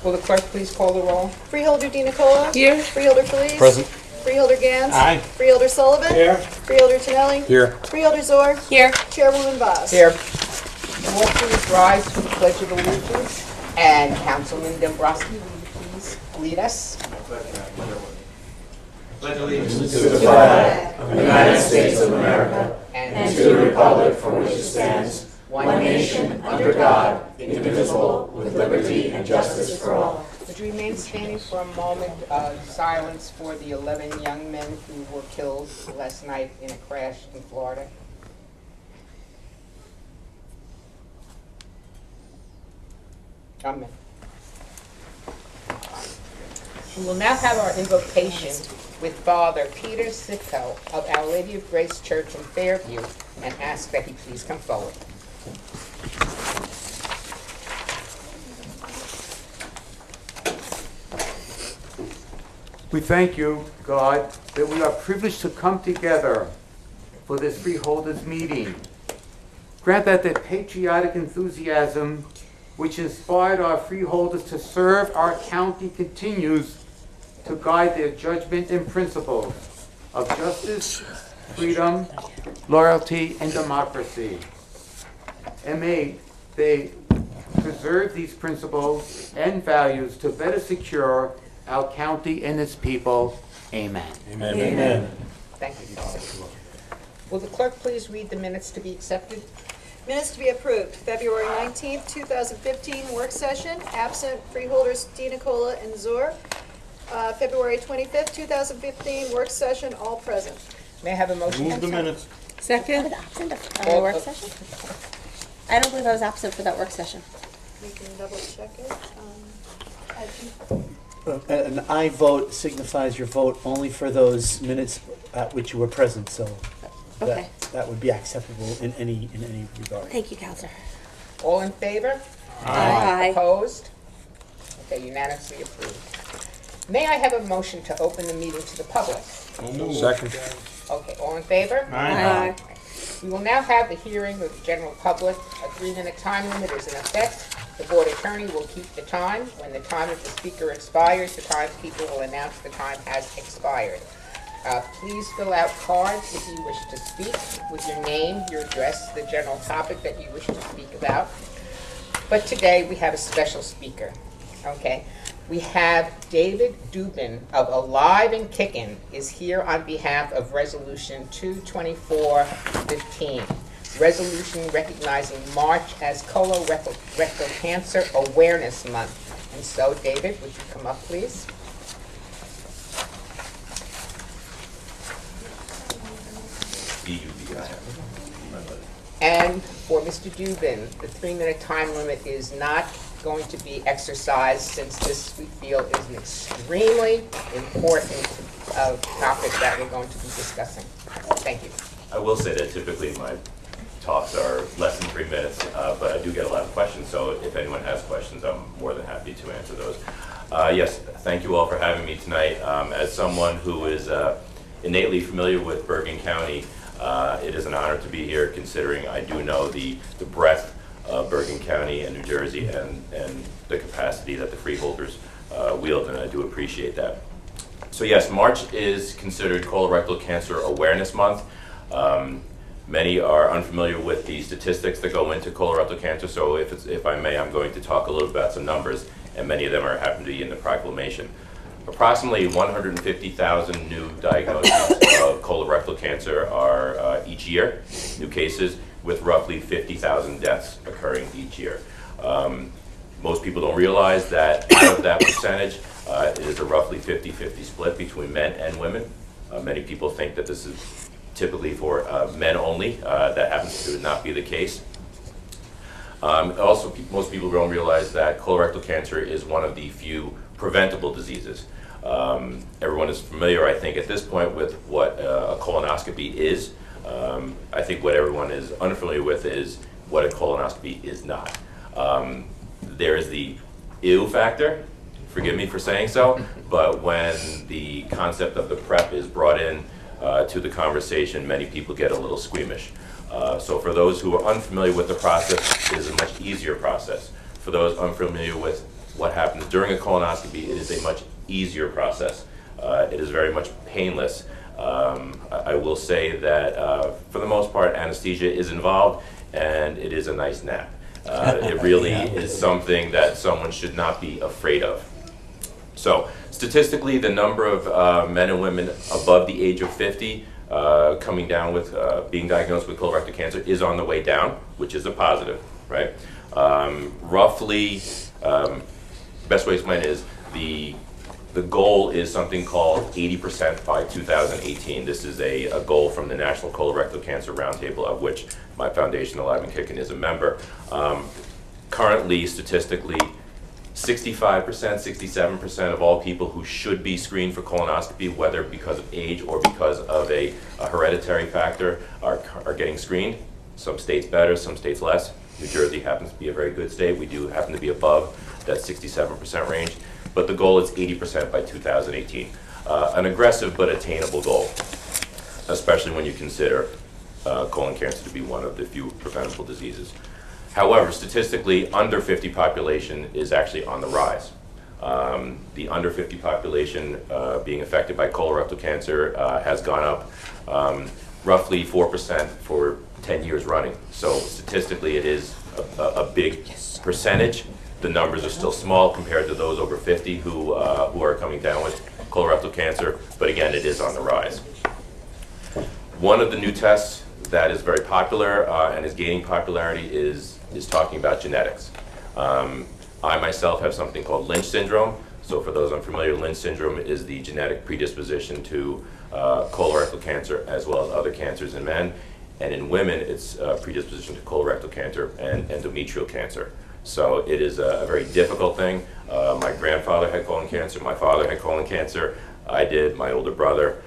Will the clerk please call the roll? Freeholder Di Nicola. Here. Freeholder Felice. Present. Freeholder Gans. Aye. Freeholder Sullivan. Here. Freeholder Tonelli. Here. Freeholder Zor. Here. Chairwoman Vaz. Here. Will please rise to the Pledge of Allegiance, and Councilman Dombrowski, will you please lead us? Pledge allegiance to the flag of the United States of America and to the republic for which it stands, one nation, under God, indivisible, with liberty and justice for all. Would you remain standing for a moment of silence for the 11 young men who were killed last night in a crash in Florida? Amen. We will now have our invocation with Father Peter Sitko of Our Lady of Grace Church in Fairview, and ask that he please come forward. We thank you, God, that we are privileged to come together for this Freeholders meeting. Grant that the patriotic enthusiasm which inspired our freeholders to serve our county continues to guide their judgment and principles of justice, freedom, loyalty, and democracy. And may they preserve these principles and values to better secure our county and its people. Amen. Amen. Amen. Thank you, Father. Will the clerk please read the minutes to be accepted? Minutes to be approved. February 19th, 2015 work session. Absent Freeholders Di Nicola and Zor. February 25th, 2015 work session. All present. May I have a motion? Move the minutes. Second. I was absent of the work session? I don't believe I was absent for that work session. We can double check it. An aye vote signifies your vote only for those minutes at which you were present, so Okay. that would be acceptable in any regard. Thank you, Counselor. All in favor? Aye. Opposed? Okay, unanimously approved. May I have a motion to open the meeting to the public? Second. Okay, all in favor? Aye. We will now have the hearing with the general public. A 3-minute time limit is in effect. The board attorney will keep the time. When the time of the speaker expires, the timekeeper will announce the time has expired. Please fill out cards if you wish to speak with your name, your address, the general topic that you wish to speak about. But today we have a special speaker, okay? We have David Dubin of Alive and Kickin' is here on behalf of Resolution 22415. Resolution recognizing March as colorectal cancer awareness month. And so, David, would you come up, please? And for Mr. Dubin, the 3-minute time limit is not going to be exercised, since this, we feel, is an extremely important topic that we're going to be discussing. Thank you. I will say that typically my talks are less than 3 minutes, but I do get a lot of questions, so if anyone has questions, I'm more than happy to answer those. Yes, thank you all for having me tonight. As someone who is innately familiar with Bergen County, it is an honor to be here, considering I do know the breadth of Bergen County and New Jersey and the capacity that the freeholders wield, and I do appreciate that. So yes, March is considered Colorectal Cancer Awareness Month. Many are unfamiliar with the statistics that go into colorectal cancer, so if I may, I'm going to talk a little about some numbers, and many of them happen to be in the proclamation. Approximately 150,000 new diagnoses of colorectal cancer are each year, new cases, with roughly 50,000 deaths occurring each year. Most people don't realize that out of that percentage, it is a roughly 50-50 split between men and women. Many people think that this is typically for men only. That happens to not be the case. Also, most people don't realize that colorectal cancer is one of the few preventable diseases. Everyone is familiar, I think, at this point with what a colonoscopy is. I think what everyone is unfamiliar with is what a colonoscopy is not. There is the ew factor, forgive me for saying so, but when the concept of the prep is brought in to the conversation, many people get a little squeamish. So for those who are unfamiliar with the process, it is a much easier process. For those unfamiliar with what happens during a colonoscopy, it is a much easier process. It is very much painless. I will say that for the most part, anesthesia is involved, and it is a nice nap. It really is something that someone should not be afraid of. So statistically, the number of men and women above the age of 50 coming down with being diagnosed with colorectal cancer is on the way down, which is a positive, right? Roughly, best way to explain it is the goal is something called 80% by 2018. This is a goal from the National Colorectal Cancer Roundtable, of which my foundation, Alive and Kickin', is a member. Currently, statistically, 65%, 67% of all people who should be screened for colonoscopy, whether because of age or because of a hereditary factor, are getting screened. Some states better, some states less. New Jersey happens to be a very good state. We do happen to be above that 67% range. But the goal is 80% by 2018. An aggressive but attainable goal, especially when you consider colon cancer to be one of the few preventable diseases. However, statistically, under 50 population is actually on the rise. The under 50 population being affected by colorectal cancer has gone up roughly 4% for 10 years running. So statistically, it is a big percentage. The numbers are still small compared to those over 50 who are coming down with colorectal cancer, but again, it is on the rise. One of the new tests that is very popular and is gaining popularity is talking about genetics. I myself have something called Lynch syndrome. So for those unfamiliar, Lynch syndrome is the genetic predisposition to colorectal cancer as well as other cancers in men. And in women, it's predisposition to colorectal cancer and endometrial cancer. So it is a very difficult thing. My grandfather had colon cancer, my father had colon cancer, I did, my older brother.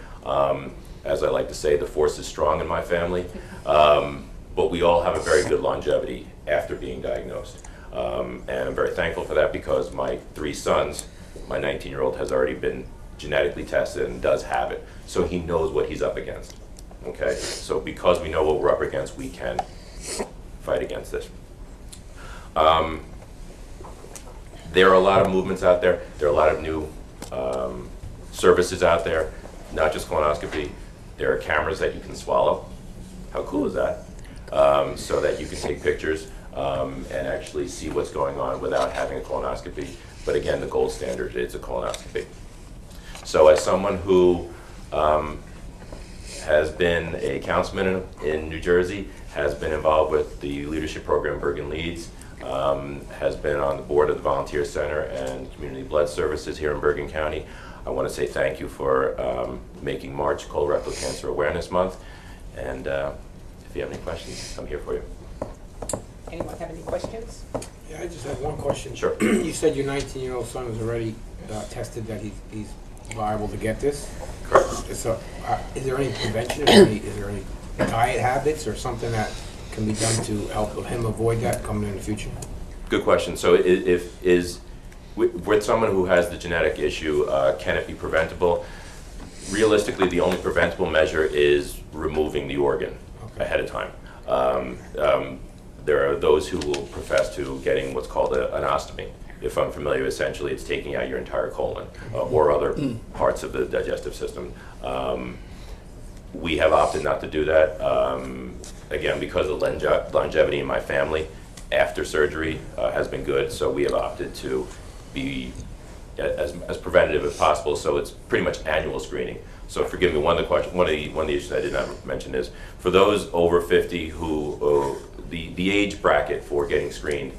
As I like to say, the force is strong in my family. But we all have a very good longevity after being diagnosed. And I'm very thankful for that because my 3 sons, my 19-year-old has already been genetically tested and does have it. So he knows what he's up against. Okay, so because we know what we're up against, we can fight against this. There are a lot of movements out there. There are a lot of new services out there, not just colonoscopy. There are cameras that you can swallow. How cool is that? So that you can take pictures and actually see what's going on without having a colonoscopy. But again, the gold standard is a colonoscopy. So as someone who has been a councilman in New Jersey, has been involved with the leadership program Bergen Leads, has been on the board of the Volunteer Center and Community Blood Services here in Bergen County. I want to say thank you for making March Colorectal Cancer Awareness Month. And if you have any questions, I'm here for you. Anyone have any questions? Yeah, I just have one question. Sure. You said your 19-year-old son was already tested that he's liable to get this. Correct. So, is there any prevention? Is there any diet habits or something that can be done to help him avoid that coming in the future? Good question. So with someone who has the genetic issue, can it be preventable? Realistically, the only preventable measure is removing the organ ahead of time. There are those who will profess to getting what's called an ostomy. If I'm familiar, essentially it's taking out your entire colon or other parts of the digestive system. We have opted not to do that. Again, because of longevity in my family, after surgery has been good, so we have opted to be as preventative as possible. So it's pretty much annual screening. So forgive me. One of the issues I did not mention is for those over 50 who the age bracket for getting screened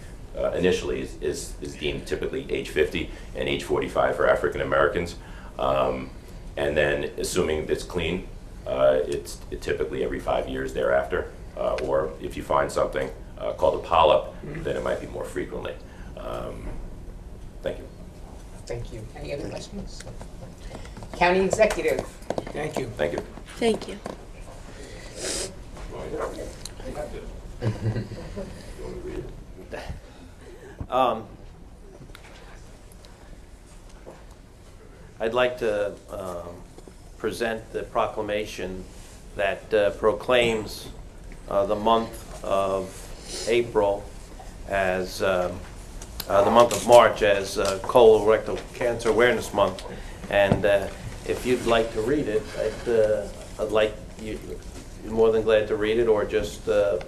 initially is deemed typically age 50 and age 45 for African Americans, and then assuming it's clean, it's typically every 5 years thereafter, or if you find something called a polyp, then it might be more frequently. Thank you. Thank you. Any other questions? County Executive. Thank you. Thank you. Thank you. I'd like to present the proclamation that proclaims the month of April as the month of March as Colorectal Cancer Awareness Month. And if you'd like to read it, I'd like you, you're more than glad to read it, or just, toward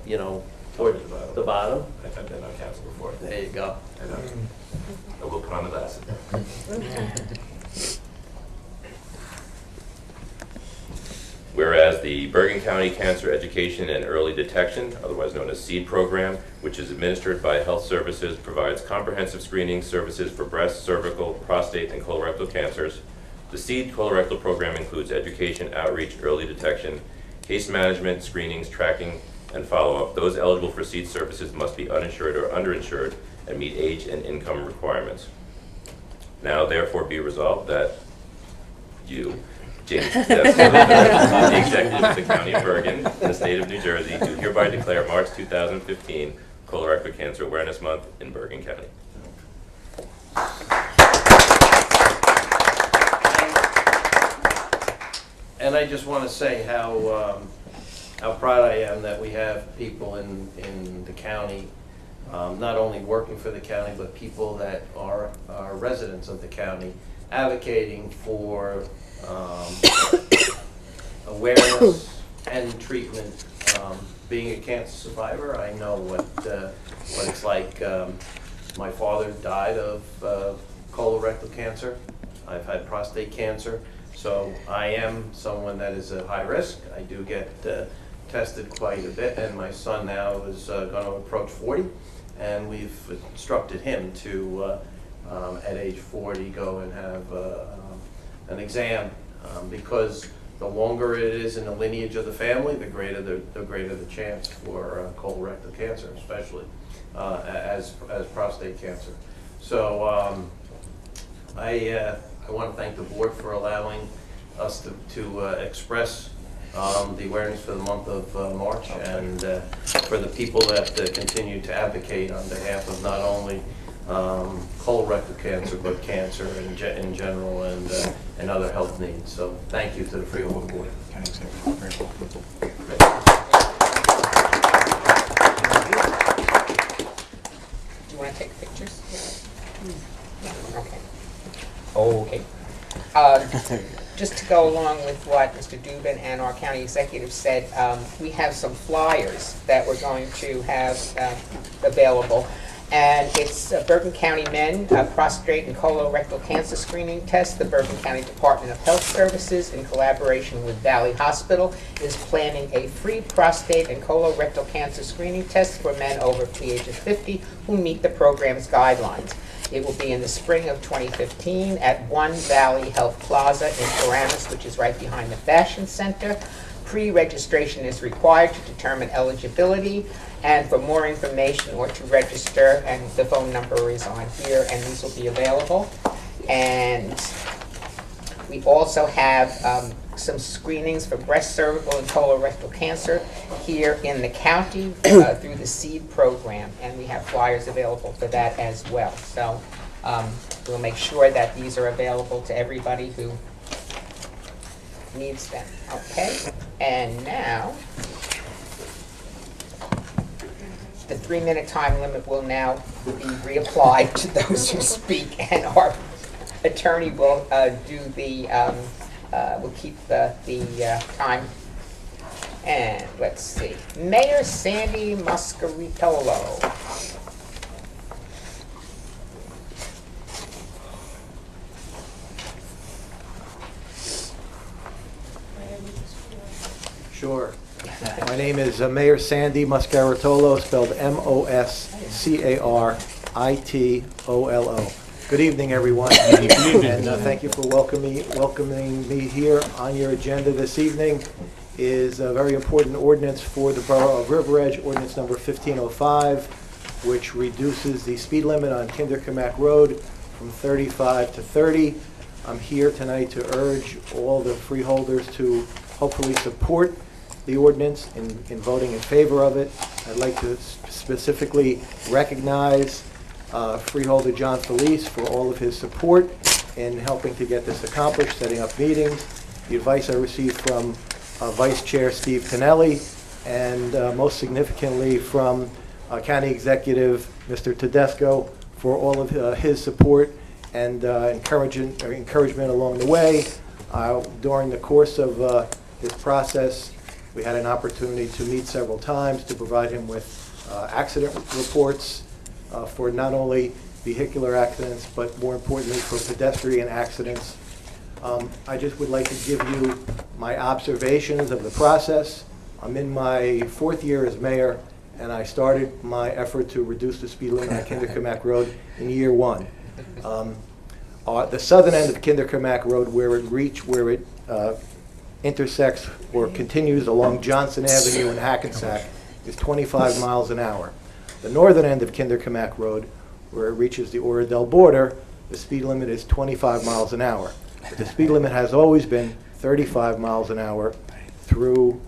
the bottom. I've been on council before. There you go. I will put on the glasses. Whereas the Bergen County Cancer Education and Early Detection, otherwise known as SEED program, which is administered by Health Services, provides comprehensive screening services for breast, cervical, prostate, and colorectal cancers. The SEED colorectal program includes education, outreach, early detection, case management, screenings, tracking, and follow-up. Those eligible for SEED services must be uninsured or underinsured and meet age and income requirements. Now, therefore, be resolved that you, James Tedesco, the executive of the County of Bergen, in the state of New Jersey, do hereby declare March 2015 Colorectal Cancer Awareness Month in Bergen County. And I just want to say how proud I am that we have people in the county, not only working for the county, but people that are residents of the county, advocating for awareness and treatment. Being a cancer survivor, I know what it's like. My father died of colorectal cancer. I've had prostate cancer. So I am someone that is at high risk. I do get tested quite a bit, and my son now is going to approach 40, and we've instructed him to, at age 40, go and have an exam, because the longer it is in the lineage of the family, the greater the chance for colorectal cancer, especially as prostate cancer. So I want to thank the board for allowing us to express the awareness for the month of March, and for the people that continue to advocate on behalf of not only colorectal cancer, but cancer in general, and other health needs. So thank you to the Freeholder Board. Do you want to take pictures? Okay. Okay. Just to go along with what Mr. Dubin and our county executive said, we have some flyers that we're going to have available. And it's Bergen County Men Prostate and Colorectal Cancer Screening Test. The Bergen County Department of Health Services, in collaboration with Valley Hospital, is planning a free prostate and colorectal cancer screening test for men over the age of 50 who meet the program's guidelines. It will be in the spring of 2015 at One Valley Health Plaza in Paramus, which is right behind the Fashion Center. Pre-registration is required to determine eligibility, and for more information or to register, and the phone number is on here, and these will be available. And we also have some screenings for breast, cervical, and colorectal cancer here in the county through the SEED program, and we have flyers available for that as well. So we'll make sure that these are available to everybody who needs them. Okay, and now the 3-minute time limit will now be reapplied to those who speak, and our attorney will do the we'll keep the time. And let's see, Mayor Sandy Muscaritolo. Sure. My name is Mayor Sandy Muscaritolo, spelled M-O-S-C-A-R-I-T-O-L-O. Good evening, everyone. And thank you for welcoming me here. On your agenda this evening is a very important ordinance for the Borough of River Edge, ordinance number 1505, which reduces the speed limit on Kinderkamak Road from 35 to 30. I'm here tonight to urge all the freeholders to hopefully support the ordinance in voting in favor of it. I'd like to specifically recognize Freeholder John Felice for all of his support in helping to get this accomplished, setting up meetings, the advice I received from Vice Chair Steve Tonelli, and most significantly from County Executive Mr. Tedesco for all of his support and encouragement along the way. During the course of this process, we had an opportunity to meet several times to provide him with accident reports for not only vehicular accidents, but more importantly for pedestrian accidents. I just would like to give you my observations of the process. I'm in my 4th year as mayor, and I started my effort to reduce the speed limit on Kinderkamak Road in year 1. The southern end of Kinderkamak Road, where it intersects or continues along Johnson Avenue in Hackensack, is 25 miles an hour. The northern end of Kinderkamak Road, where it reaches the Oradell border, the speed limit is 25 miles an hour. But the speed limit has always been 35 miles an hour through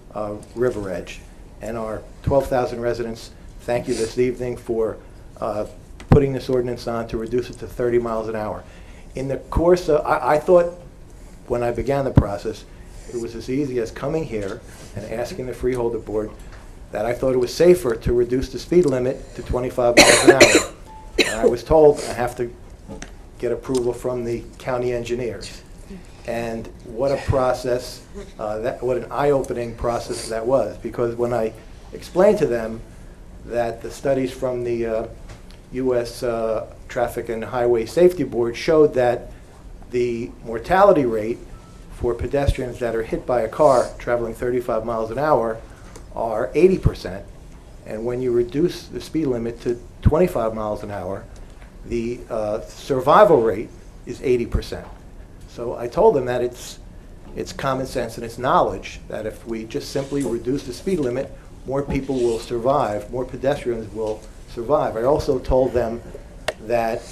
River Edge. And our 12,000 residents thank you this evening for putting this ordinance on to reduce it to 30 miles an hour. In the course of, I thought when I began the process, it was as easy as coming here and asking the Freeholder Board that I thought it was safer to reduce the speed limit to 25 miles an hour. And I was told I have to get approval from the county engineers. And what a process, what an eye-opening process that was, because when I explained to them that the studies from the U.S. Traffic and Highway Safety Board showed that the mortality rate for pedestrians that are hit by a car traveling 35 miles an hour are 80%. And when you reduce the speed limit to 25 miles an hour, the survival rate is 80%. So I told them that it's common sense and it's knowledge that if we just simply reduce the speed limit, more people will survive, more pedestrians will survive. I also told them that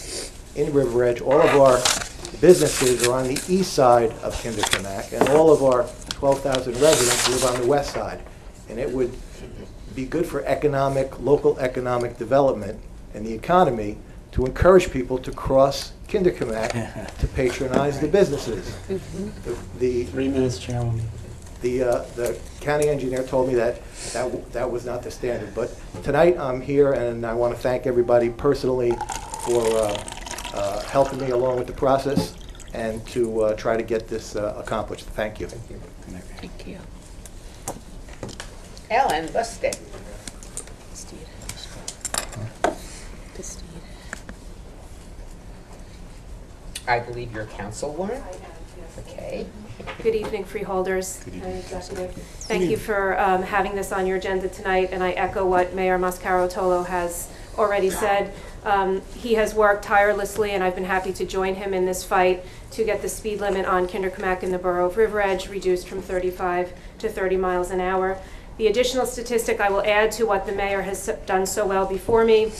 in River Edge, all of our businesses are on the east side of Kinderkamak, and all of our 12,000 residents live on the west side. And it would be good for local economic development and the economy to encourage people to cross Kinderkamak to patronize the businesses. The 3 minutes, Chairman. The county engineer told me that was not the standard. But tonight I'm here, and I want to thank everybody personally for helping me along with the process and to try to get this accomplished. Thank you. Thank you. Ellen Lustig. I believe you're a councilwoman. Okay. Good evening, Freeholders and Executive. Thank you for having this on your agenda tonight, and I echo what Mayor Mascaro-Tolo has already said. He has worked tirelessly, and I've been happy to join him in this fight to get the speed limit on Kinderkamak in the borough of River Edge reduced from 35 to 30 miles an hour. The additional statistic I will add to what the mayor has done so well before me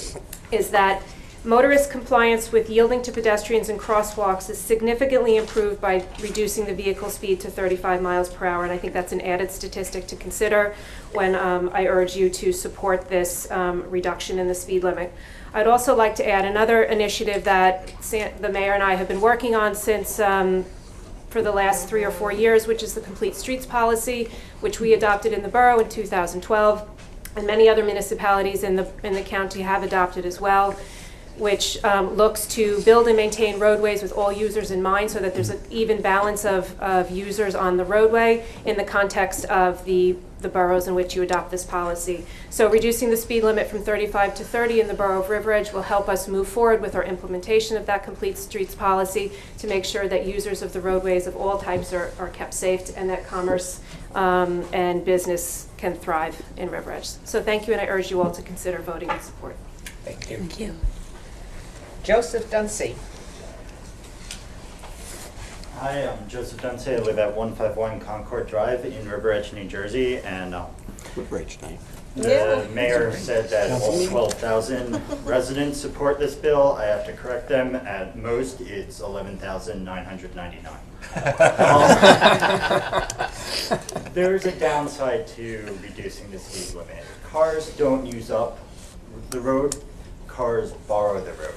is that motorist compliance with yielding to pedestrians and crosswalks is significantly improved by reducing the vehicle speed to 35 miles per hour, and I think that's an added statistic to consider when I urge you to support this reduction in the speed limit. I'd also like to add another initiative that the mayor and I have been working on since for the last 3 or 4 years, which is the Complete Streets Policy, which we adopted in the borough in 2012, and many other municipalities in the county have adopted as well, which looks to build and maintain roadways with all users in mind so that there's an even balance of users on the roadway in the context of the boroughs in which you adopt this policy. So reducing the speed limit from 35 to 30 in the borough of River Edge will help us move forward with our implementation of that Complete Streets Policy to make sure that users of the roadways of all types are kept safe and that commerce and business can thrive in River Edge. So thank you, and I urge you all to consider voting in support. Thank you. Thank you. Joseph Dunsey. Hi, I'm Joseph Dunsey. I live at 151 Concord Drive in River Edge, New Jersey, and the mayor said that all 12,000 residents support this bill. I have to correct them. At most, it's 11,999. There's a downside to reducing the speed limit. Cars don't use up the road. Cars borrow the road.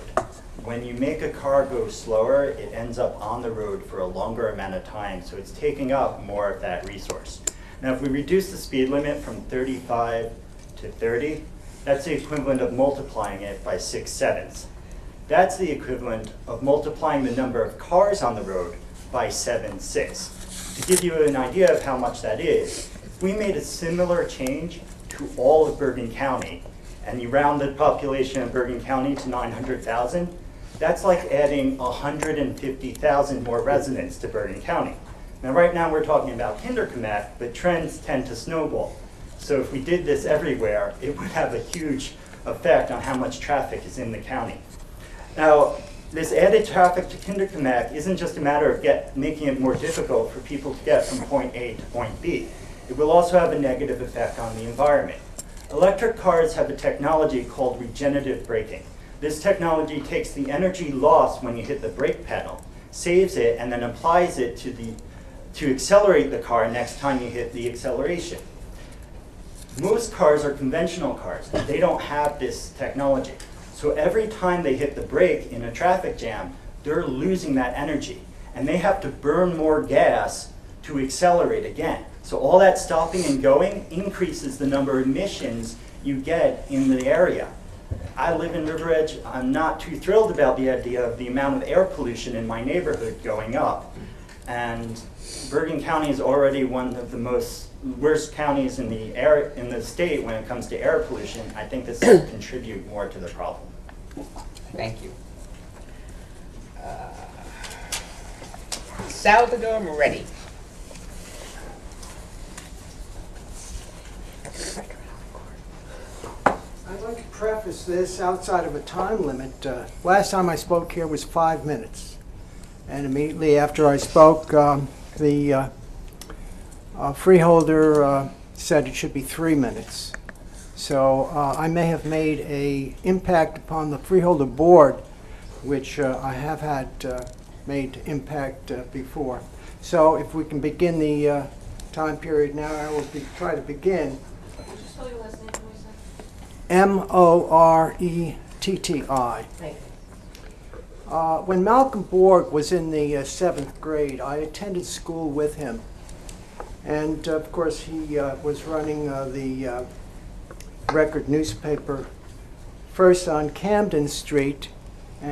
When you make a car go slower, it ends up on the road for a longer amount of time, so it's taking up more of that resource. Now, if we reduce the speed limit from 35 to 30, that's the equivalent of multiplying it by 6/7. That's the equivalent of multiplying the number of cars on the road by 7.6. To give you an idea of how much that is, if we made a similar change to all of Bergen County, and you round the population of Bergen County to 900,000, that's like adding 150,000 more residents to Bergen County. Now right now we're talking about Kinderkamak, but trends tend to snowball. So if we did this everywhere, it would have a huge effect on how much traffic is in the county. Now, this added traffic to Kinderkamak isn't just a matter of making it more difficult for people to get from point A to point B. It will also have a negative effect on the environment. Electric cars have a technology called regenerative braking. This technology takes the energy lost when you hit the brake pedal, saves it, and then applies it to accelerate the car next time you hit the acceleration. Most cars are conventional cars. They don't have this technology. So every time they hit the brake in a traffic jam, they're losing that energy. And they have to burn more gas to accelerate again. So all that stopping and going increases the number of emissions you get in the area. I live in River Edge. I'm not too thrilled about the idea of the amount of air pollution in my neighborhood going up. And Bergen County is already one of the worst counties in the state when it comes to air pollution. I think this will contribute more to the problem. Thank you. Salvador Moretti. I'd like to preface this outside of a time limit. Last time I spoke here was 5 minutes. And immediately after I spoke, the freeholder said it should be 3 minutes. So I may have made an impact upon the freeholder board, which I have had made impact before. So if we can begin the time period now, I will try to begin. Could you spell your last name, please? M-O-R-E-T-T-I. Thank you. When Malcolm Borg was in the 7th grade, I attended school with him. And of course, he was running the Record newspaper first on Camden Street,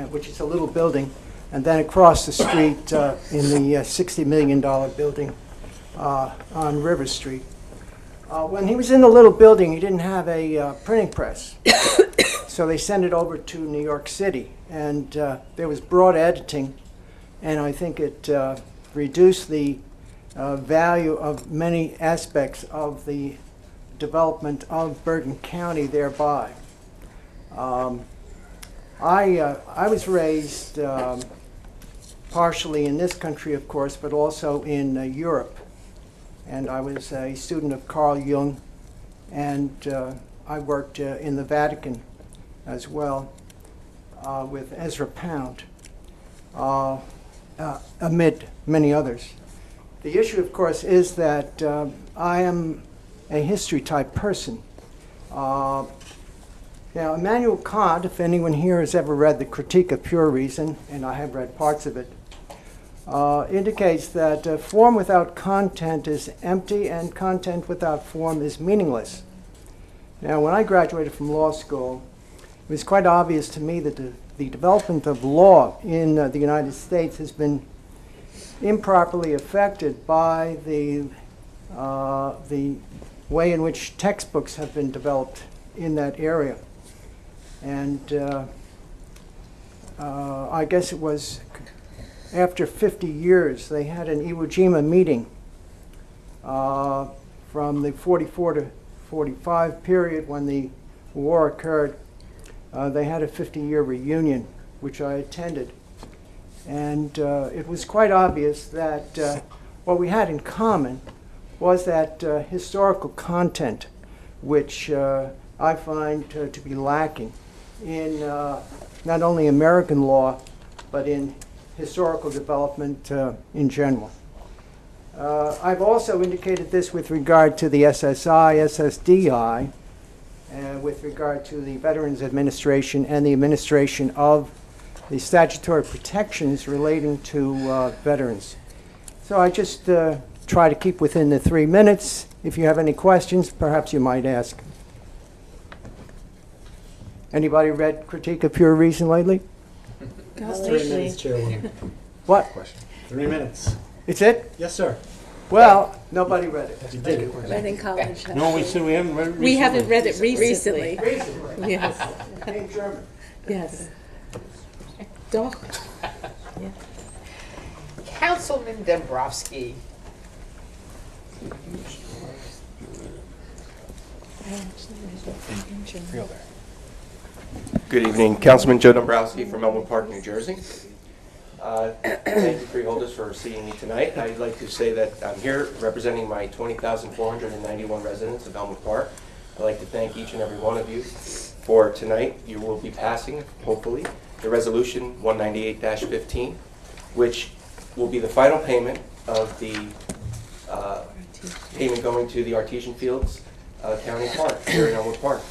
which is a little building, and then across the street in the $60 million building on River Street. When he was in the little building, he didn't have a printing press. So they sent it over to New York City, and there was broad editing, and I think it reduced the value of many aspects of the development of Bergen County thereby. I was raised partially in this country, of course, but also in Europe. And I was a student of Carl Jung, and I worked in the Vatican as well with Ezra Pound, amid many others. The issue, of course, is that I am a history type person. Now, Immanuel Kant, if anyone here has ever read the Critique of Pure Reason, and I have read parts of it, indicates that form without content is empty and content without form is meaningless. Now, when I graduated from law school, it was quite obvious to me that the development of law in the United States has been improperly affected by the way in which textbooks have been developed in that area. And I guess it was after 50 years, they had an Iwo Jima meeting from the 44 to 45 period when the war occurred. They had a 50-year reunion, which I attended. And it was quite obvious that what we had in common was that historical content, which I find to be lacking in not only American law, but in historical development in general. I've also indicated this with regard to the SSI, SSDI, with regard to the Veterans Administration and the administration of the statutory protections relating to veterans. So I just try to keep within the 3 minutes. If you have any questions, perhaps you might ask. Anybody read Critique of Pure Reason lately? 3 minutes, Chairwoman. What? 3 minutes. It's it? Yes, sir. Well, nobody read it. You did. Read in college. No, we said we haven't read it recently. We haven't read it recently. Recently. Yes, In German. yes. Doch. Councilman Dombrowski. Good evening, Councilman Joe Dombrowski from Elmwood Park, New Jersey. Thank you, Freeholders, for seeing me tonight. I'd like to say that I'm here representing my 20,491 residents of Elmwood Park. I'd like to thank each and every one of you for tonight. You will be passing, hopefully, the resolution 198-15, which will be the final payment of the payment going to the Artesian Fields County Park here in Elmwood Park.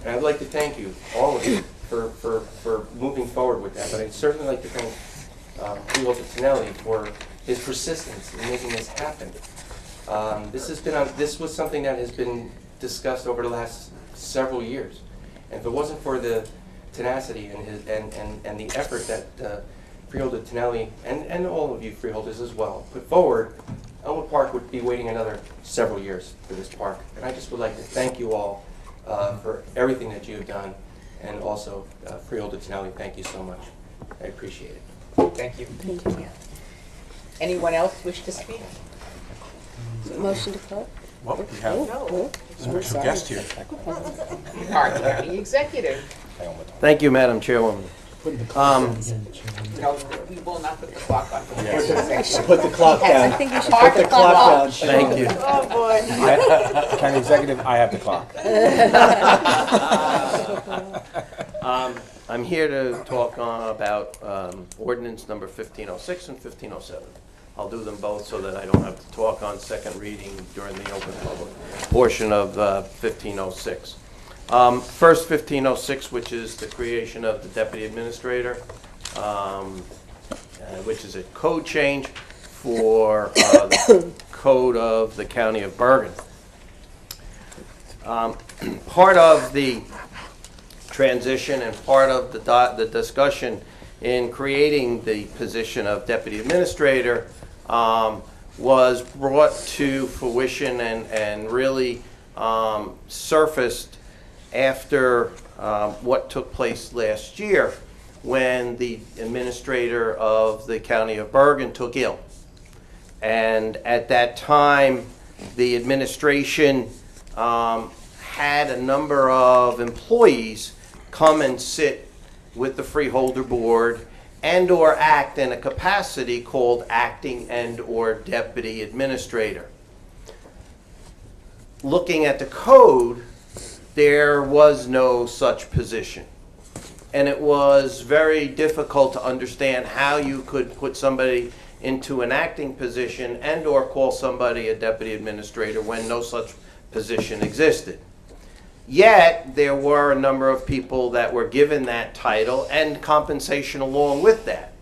And I'd like to thank you, all of you, for moving forward with that. But I'd certainly like to thank Freeholder Tonelli for his persistence in making this happen. This was something that has been discussed over the last several years. And if it wasn't for the tenacity and the effort that Freeholder Tonelli and all of you freeholders as well put forward, Elmwood Park would be waiting another several years for this park. And I just would like to thank you all for everything that you have done, and also Freeholder Tonelli, thank you so much. I appreciate it. Thank you. Thank you. Anyone else wish to speak? Motion to close? Well, we have a special guest here. Our county executive. Thank you, Madam Chairwoman. No, we will not put the clock on. Put the clock down. I think you should Put the clock down. Thank you. Oh, boy. County executive, I have the clock. I'm here to talk about ordinance number 1506 and 1507. I'll do them both so that I don't have to talk on second reading during the open public portion of 1506. First, 1506, which is the creation of the deputy administrator, which is a code change for the code of the county of Bergen. Part of the transition and part of the discussion in creating the position of deputy administrator was brought to fruition and really surfaced after what took place last year when the administrator of the county of Bergen took ill. And at that time, the administration had a number of employees come and sit with the freeholder board and or act in a capacity called acting and or deputy administrator. Looking at the code, there was no such position. And it was very difficult to understand how you could put somebody into an acting position and or call somebody a deputy administrator when no such position existed. Yet, there were a number of people that were given that title and compensation along with that.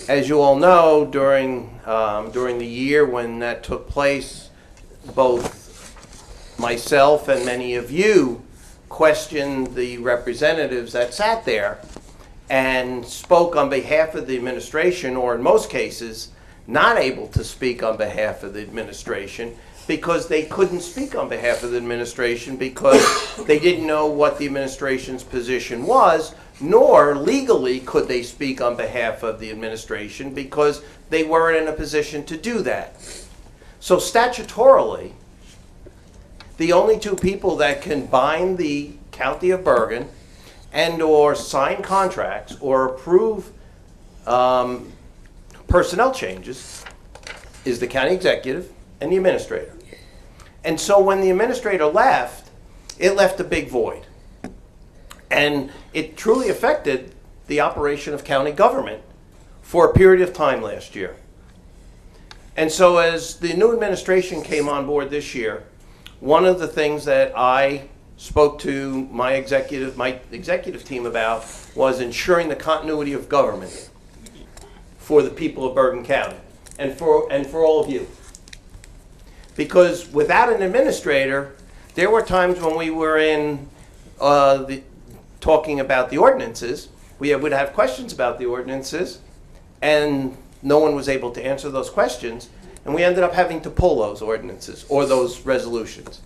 As you all know, during the year when that took place, both myself and many of you questioned the representatives that sat there and spoke on behalf of the administration, or in most cases, not able to speak on behalf of the administration because they couldn't speak on behalf of the administration because they didn't know what the administration's position was, nor legally could they speak on behalf of the administration because they weren't in a position to do that. So statutorily, the only two people that can bind the County of Bergen and or sign contracts or approve personnel changes is the county executive and the administrator. And so when the administrator left, it left a big void. And it truly affected the operation of county government for a period of time last year. And so as the new administration came on board this year, one of the things that I spoke to my executive team about was ensuring the continuity of government for the people of Bergen County and for all of you. Because without an administrator, there were times when we were in talking about the ordinances, we would have questions about the ordinances, and no one was able to answer those questions, and we ended up having to pull those ordinances or those resolutions.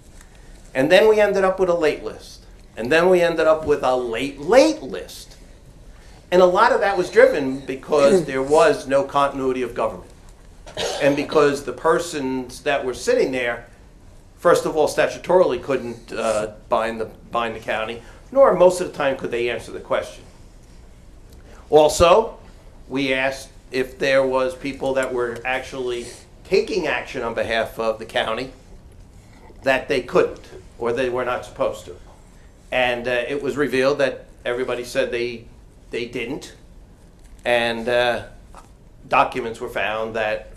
And then we ended up with a late list. And then we ended up with a late list. And a lot of that was driven because there was no continuity of government. And because the persons that were sitting there, first of all, statutorily couldn't bind the county, nor most of the time could they answer the question. Also, we asked if there was people that were actually taking action on behalf of the county that they couldn't, or they were not supposed to. And it was revealed that everybody said they didn't, and documents were found that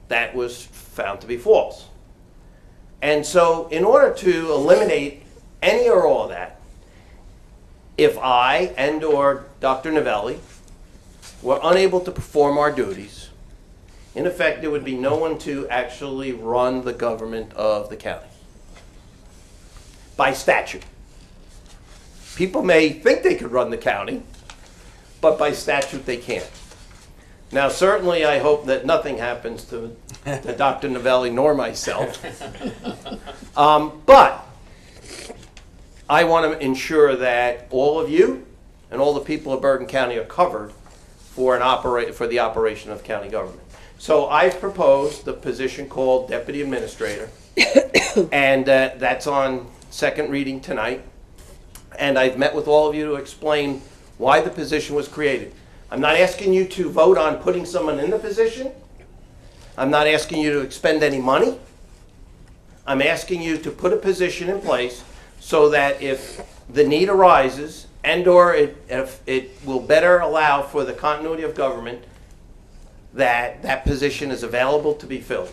that was found to be false. And so in order to eliminate any or all of that, if I and or Dr. Novelli were unable to perform our duties, in effect there would be no one to actually run the government of the county by statute. People may think they could run the county, but by statute they can't. Now, certainly I hope that nothing happens to Dr. Novelli nor myself. But I want to ensure that all of you and all the people of Bergen County are covered for the operation of county government. So I've proposed the position called Deputy Administrator, and that's on second reading tonight. And I've met with all of you to explain why the position was created. I'm not asking you to vote on putting someone in the position. I'm not asking you to expend any money. I'm asking you to put a position in place so that if the need arises and or if it will better allow for the continuity of government, that position is available to be filled.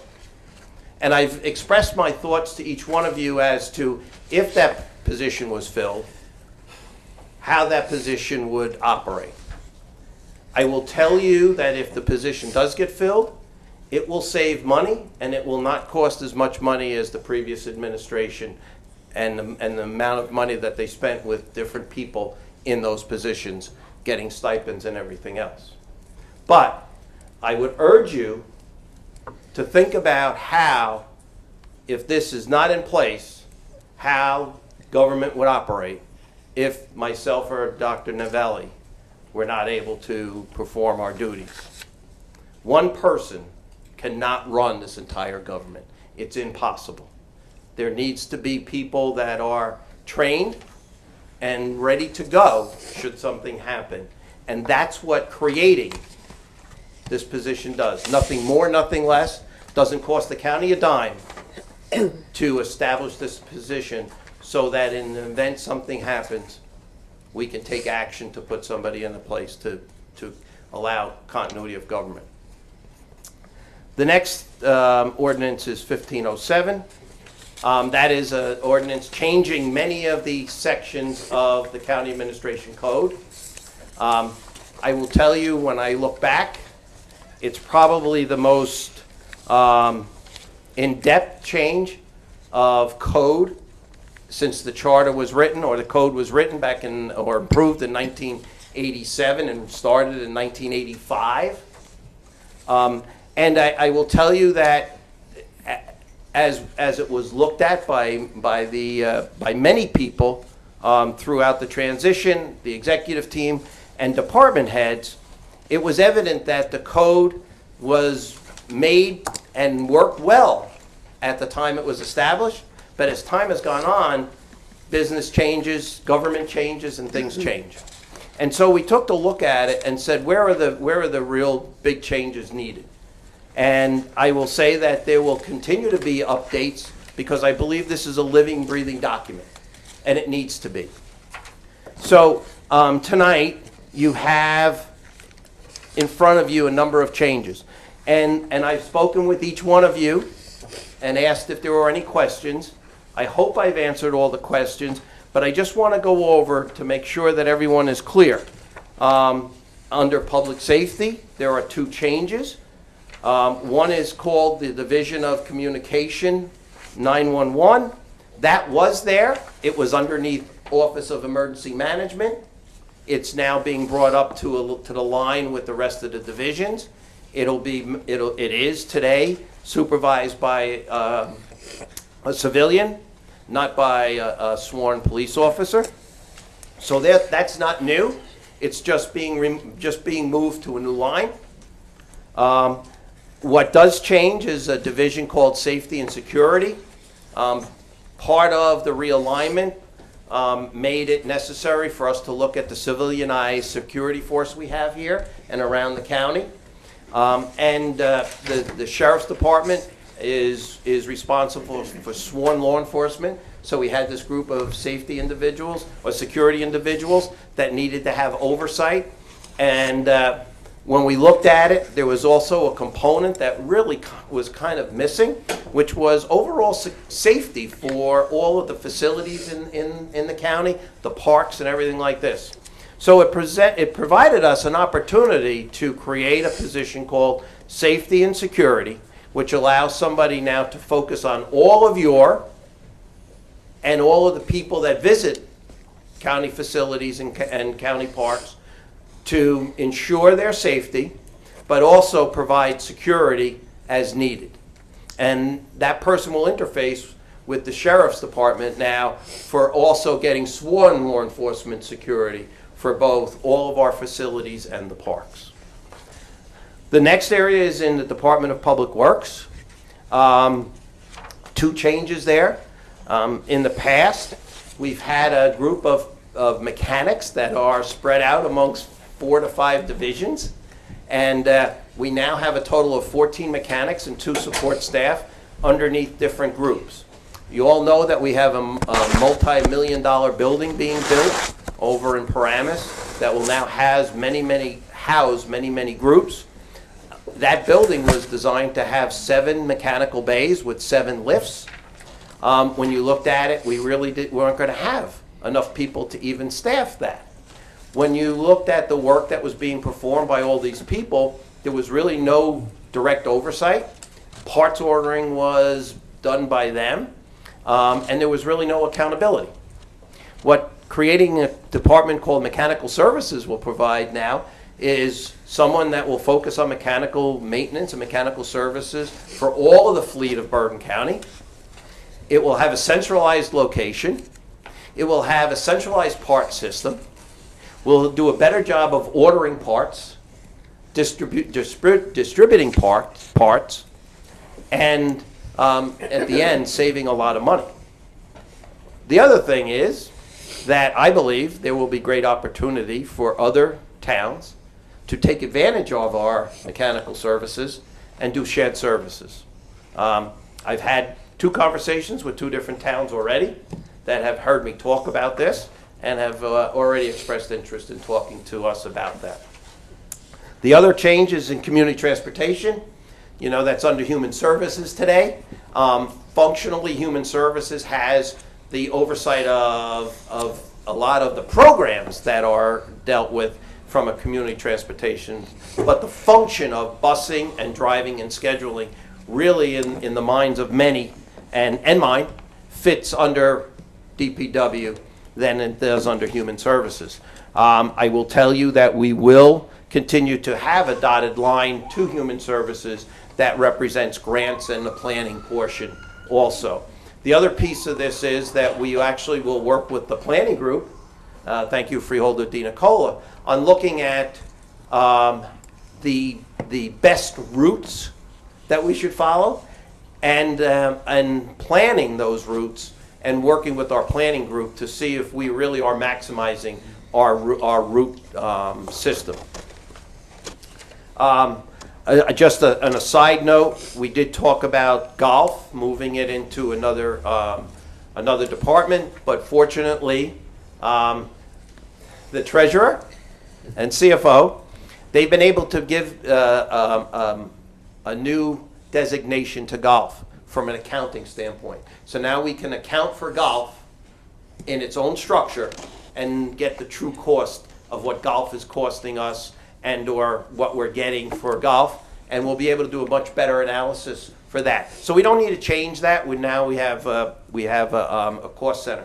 And I've expressed my thoughts to each one of you as to if that position was filled, how that position would operate. I will tell you that if the position does get filled, it will save money and it will not cost as much money as the previous administration and the amount of money that they spent with different people in those positions, getting stipends and everything else. But I would urge you to think about how, if this is not in place, how government would operate if myself or Dr. Novelli were not able to perform our duties. One person cannot run this entire government. It's impossible. There needs to be people that are trained and ready to go should something happen. And that's what creating this position does. Nothing more, nothing less. Doesn't cost the county a dime to establish this position so that in the event something happens, we can take action to put somebody in a place to allow continuity of government. The next ordinance is 1507. That is an ordinance changing many of the sections of the County Administration Code. I will tell you, when I look back, it's probably the most in-depth change of code since the charter was written, or the code was written back in, or approved in 1987 and started in 1985. And I will tell you that as it was looked at by many people throughout the transition, the executive team and department heads, it was evident that the code was made and worked well at the time it was established. But as time has gone on, business changes, government changes, and things change. And so we took a look at it and said, where are the real big changes needed? And I will say that there will continue to be updates because I believe this is a living, breathing document, and it needs to be. So tonight you have in front of you a number of changes. And I've spoken with each one of you and asked if there were any questions. I hope I've answered all the questions, but I just want to go over to make sure that everyone is clear. Under public safety, there are two changes. One is called the Division of Communication 911. That was there. It was underneath Office of Emergency Management. It's now being brought up to the line with the rest of the divisions. It is today supervised by a civilian, not by a sworn police officer. So that's not new. It's just being moved to a new line. What does change is a division called Safety and Security. Part of the realignment made it necessary for us to look at the civilianized security force we have here and around the county. The Sheriff's Department is responsible for sworn law enforcement. So we had this group of safety individuals or security individuals that needed to have oversight. And when we looked at it, there was also a component that really was kind of missing, which was overall safety for all of the facilities in the county, the parks and everything like this. So it provided us an opportunity to create a position called Safety and Security, which allows somebody now to focus on all of all of the people that visit county facilities and county parks to ensure their safety, but also provide security as needed. And that person will interface with the Sheriff's Department now for also getting sworn law enforcement security for both all of our facilities and the parks. The next area is in the Department of Public Works. Two changes there. In the past, we've had a group of mechanics that are spread out amongst 4 to 5 divisions, and we now have a total of 14 mechanics and 2 support staff underneath different groups. You all know that we have a multi-million-dollar building being built over in Paramus that will now house many groups. That building was designed to have 7 mechanical bays with 7 lifts. When you looked at it, we really weren't going to have enough people to even staff that. When you looked at the work that was being performed by all these people, there was really no direct oversight. Parts ordering was done by them, and there was really no accountability. What creating a department called Mechanical Services will provide now is someone that will focus on mechanical maintenance and mechanical services for all of the fleet of Bergen County. It will have a centralized location. It will have a centralized part system. We'll do a better job of ordering parts, distributing parts, and at the end, saving a lot of money. The other thing is that I believe there will be great opportunity for other towns to take advantage of our mechanical services and do shared services. I've had 2 conversations with 2 different towns already that have heard me talk about this and have already expressed interest in talking to us about that. The other change is in community transportation. You know, that's under Human Services today. Functionally, Human Services has the oversight of a lot of the programs that are dealt with from a community transportation, but the function of busing and driving and scheduling really in the minds of many and mine fits under DPW than it does under Human Services. I will tell you that we will continue to have a dotted line to Human Services that represents grants and the planning portion also. The other piece of this is that we actually will work with the planning group, thank you Freeholder Dina Cola, on looking at the best routes that we should follow and planning those routes and working with our planning group to see if we really are maximizing our route system. Just on a side note, we did talk about golf, moving it into another department, but fortunately, the treasurer and CFO, they've been able to give a new designation to golf from an accounting standpoint. So now we can account for golf in its own structure and get the true cost of what golf is costing us and or what we're getting for golf, and we'll be able to do a much better analysis for that. So we don't need to change that. We have a cost center.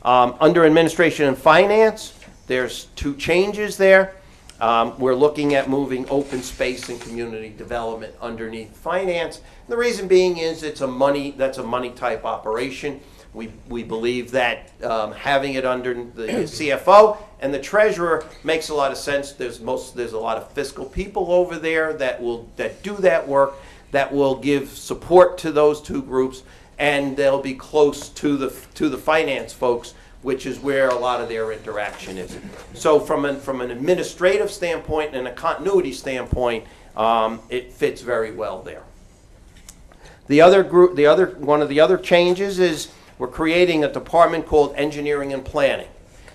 Under Administration and Finance, there's 2 changes there. We're looking at moving open space and community development underneath finance. The reason being is that's a money type operation. We believe that having it under the CFO and the treasurer makes a lot of sense. There's a lot of fiscal people over there that do that work, that will give support to those 2 groups, and they'll be close to the finance folks, which is where a lot of their interaction is. So from an administrative standpoint and a continuity standpoint, it fits very well there. One of the other changes is we're creating a department called Engineering and Planning.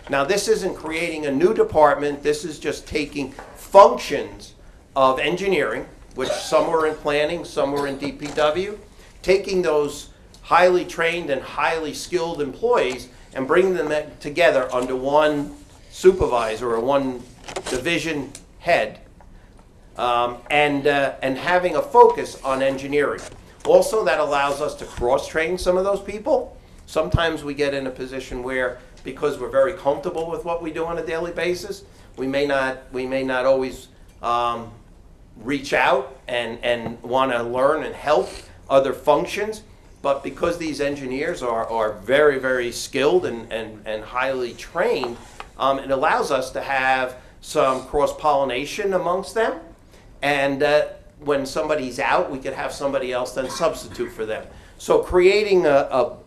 Now, this isn't creating a new department. This is just taking functions of engineering, which some were in planning, some were in DPW, taking those highly trained and highly skilled employees and bringing them together under one supervisor or one division head, and having a focus on engineering. Also, that allows us to cross-train some of those people. Sometimes we get in a position where, because we're very comfortable with what we do on a daily basis, we may not always reach out and want to learn and help other functions. But because these engineers are very, very skilled and highly trained, it allows us to have some cross-pollination amongst them. And when somebody's out, we could have somebody else then substitute for them. So creating a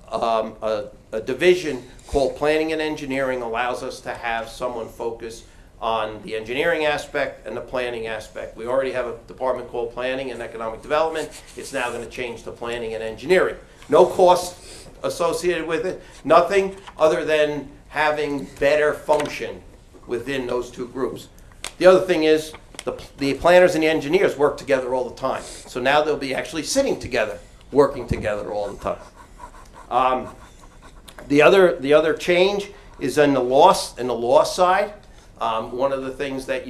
division called Planning and Engineering allows us to have someone focus on the engineering aspect and the planning aspect. We already have a department called Planning and Economic Development. It's now going to change to Planning and Engineering. No cost associated with it, nothing other than having better function within those 2 groups. The other thing is the planners and the engineers work together all the time. So now they'll be actually sitting together, working together all the time. The other change is in the law side. One of the things that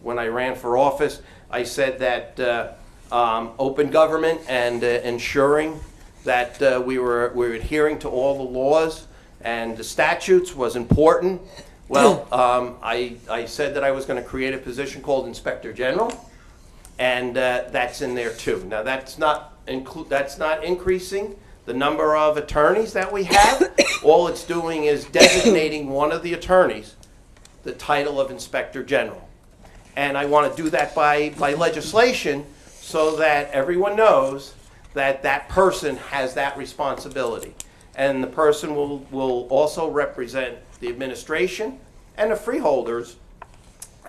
when I ran for office, I said that open government and ensuring that we were adhering to all the laws and the statutes was important. Well, I said that I was going to create a position called Inspector General, and that's in there too. Now that's not increasing the number of attorneys that we have. All it's doing is designating one of the attorneys the title of Inspector General. And I want to do that by legislation so that everyone knows that that person has that responsibility. And the person will also represent the administration and the freeholders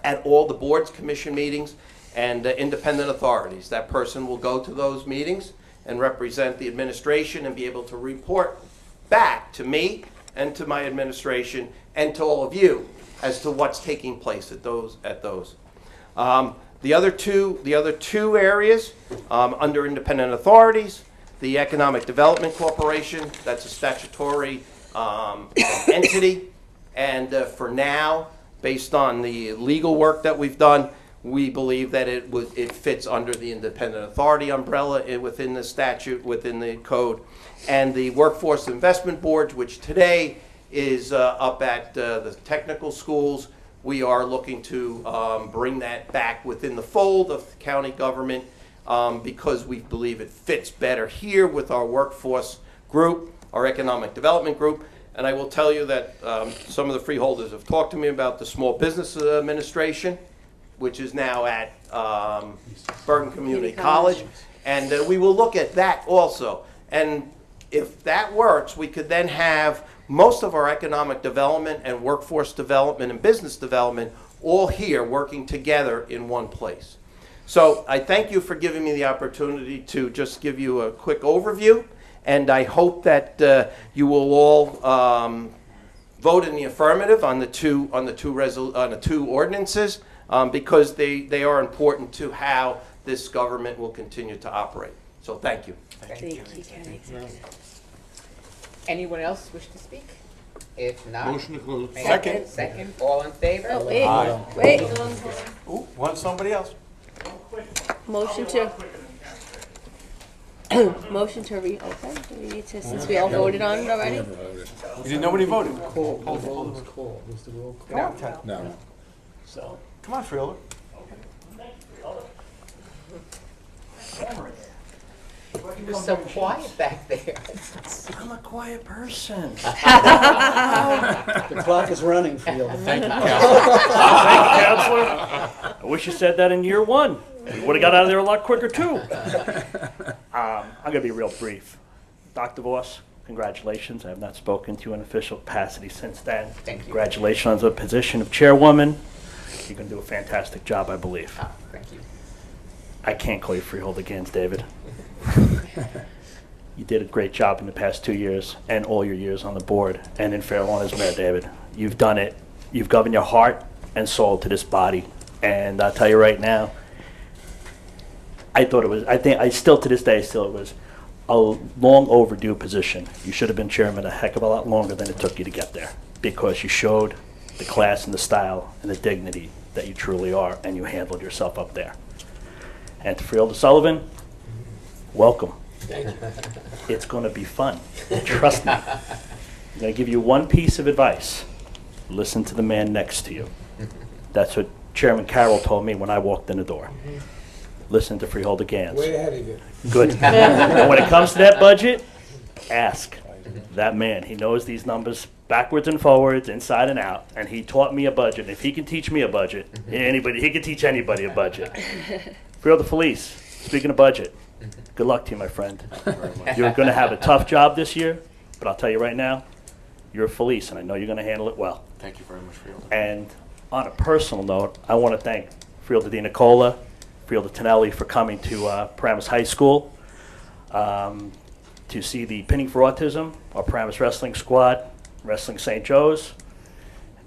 at all the boards, commission meetings, and independent authorities. That person will go to those meetings and represent the administration and be able to report back to me and to my administration and to all of you as to what's taking place at those. The other two areas under independent authorities, the Economic Development Corporation, that's a statutory entity, and for now, based on the legal work that we've done, we believe that it fits under the independent authority umbrella within the statute, within the code. And the Workforce Investment Board, which today is up at the technical schools, we are looking to bring that back within the fold of the county government because we believe it fits better here with our workforce group, our economic development group. And I will tell you that some of the freeholders have talked to me about the Small Business Administration, which is now at Bergen Community College. And we will look at that also. And if that works, we could then have most of our economic development and workforce development and business development all here working together in one place. So I thank you for giving me the opportunity to just give you a quick overview. And I hope that you will all vote in the affirmative on the two ordinances because they are important to how this government will continue to operate. So thank you. Thank you. Anyone else wish to speak? If not, Motion to close. Second. All in favor? Oh, wait. Aye. Wait. Ooh, want somebody else? Motion to. Motion to reopen? Do we need to, since we all voted on it already? Nobody voted. No. So, Come on, Freeholder. You were so quiet back there. I'm a quiet person. the clock is running, Fielder. Thank you, Thank you, Counselor. I wish you said that in year one. We would have got out of there a lot quicker, too. I'm going to be real brief. Dr. Voss, congratulations. I have not spoken to you in official capacity since then. Thank you. Congratulations on the position of chairwoman. You're going to do a fantastic job, I believe. Oh, thank you. I can't call you Freeholder Gans, David. You did a great job in the past 2 years and all your years on the board and in Fairlawn as mayor, David. You've done it. You've given your heart and soul to this body. And I'll tell you right now, I still to this day it was a long overdue position. You should have been chairman a heck of a lot longer than it took you to get there, because you showed the class and the style and the dignity that you truly are, and you handled yourself up there. And to Freeholder Sullivan, welcome. Thank you. It's going to be fun. Trust me. I'm going to give you one piece of advice. Listen to the man next to you. That's what Chairman Carroll told me when I walked in the door. Listen to Freeholder Gans. Way ahead of you. Good. And when it comes to that budget, ask that man. He knows these numbers backwards and forwards, inside and out, and he taught me a budget. If he can teach me a budget, he can teach anybody a budget. Freeholder Felice, speaking of budget, good luck to you, my friend. You're going to have a tough job this year, but I'll tell you right now, you're Felice, and I know you're going to handle it well. Thank you very much, Freeholder. And on a personal note, I want to thank Freeholder Di Nicola, Freeholder Tonelli for coming to Paramus High School to see the Pinning for Autism, our Paramus Wrestling Squad, Wrestling St. Joe's.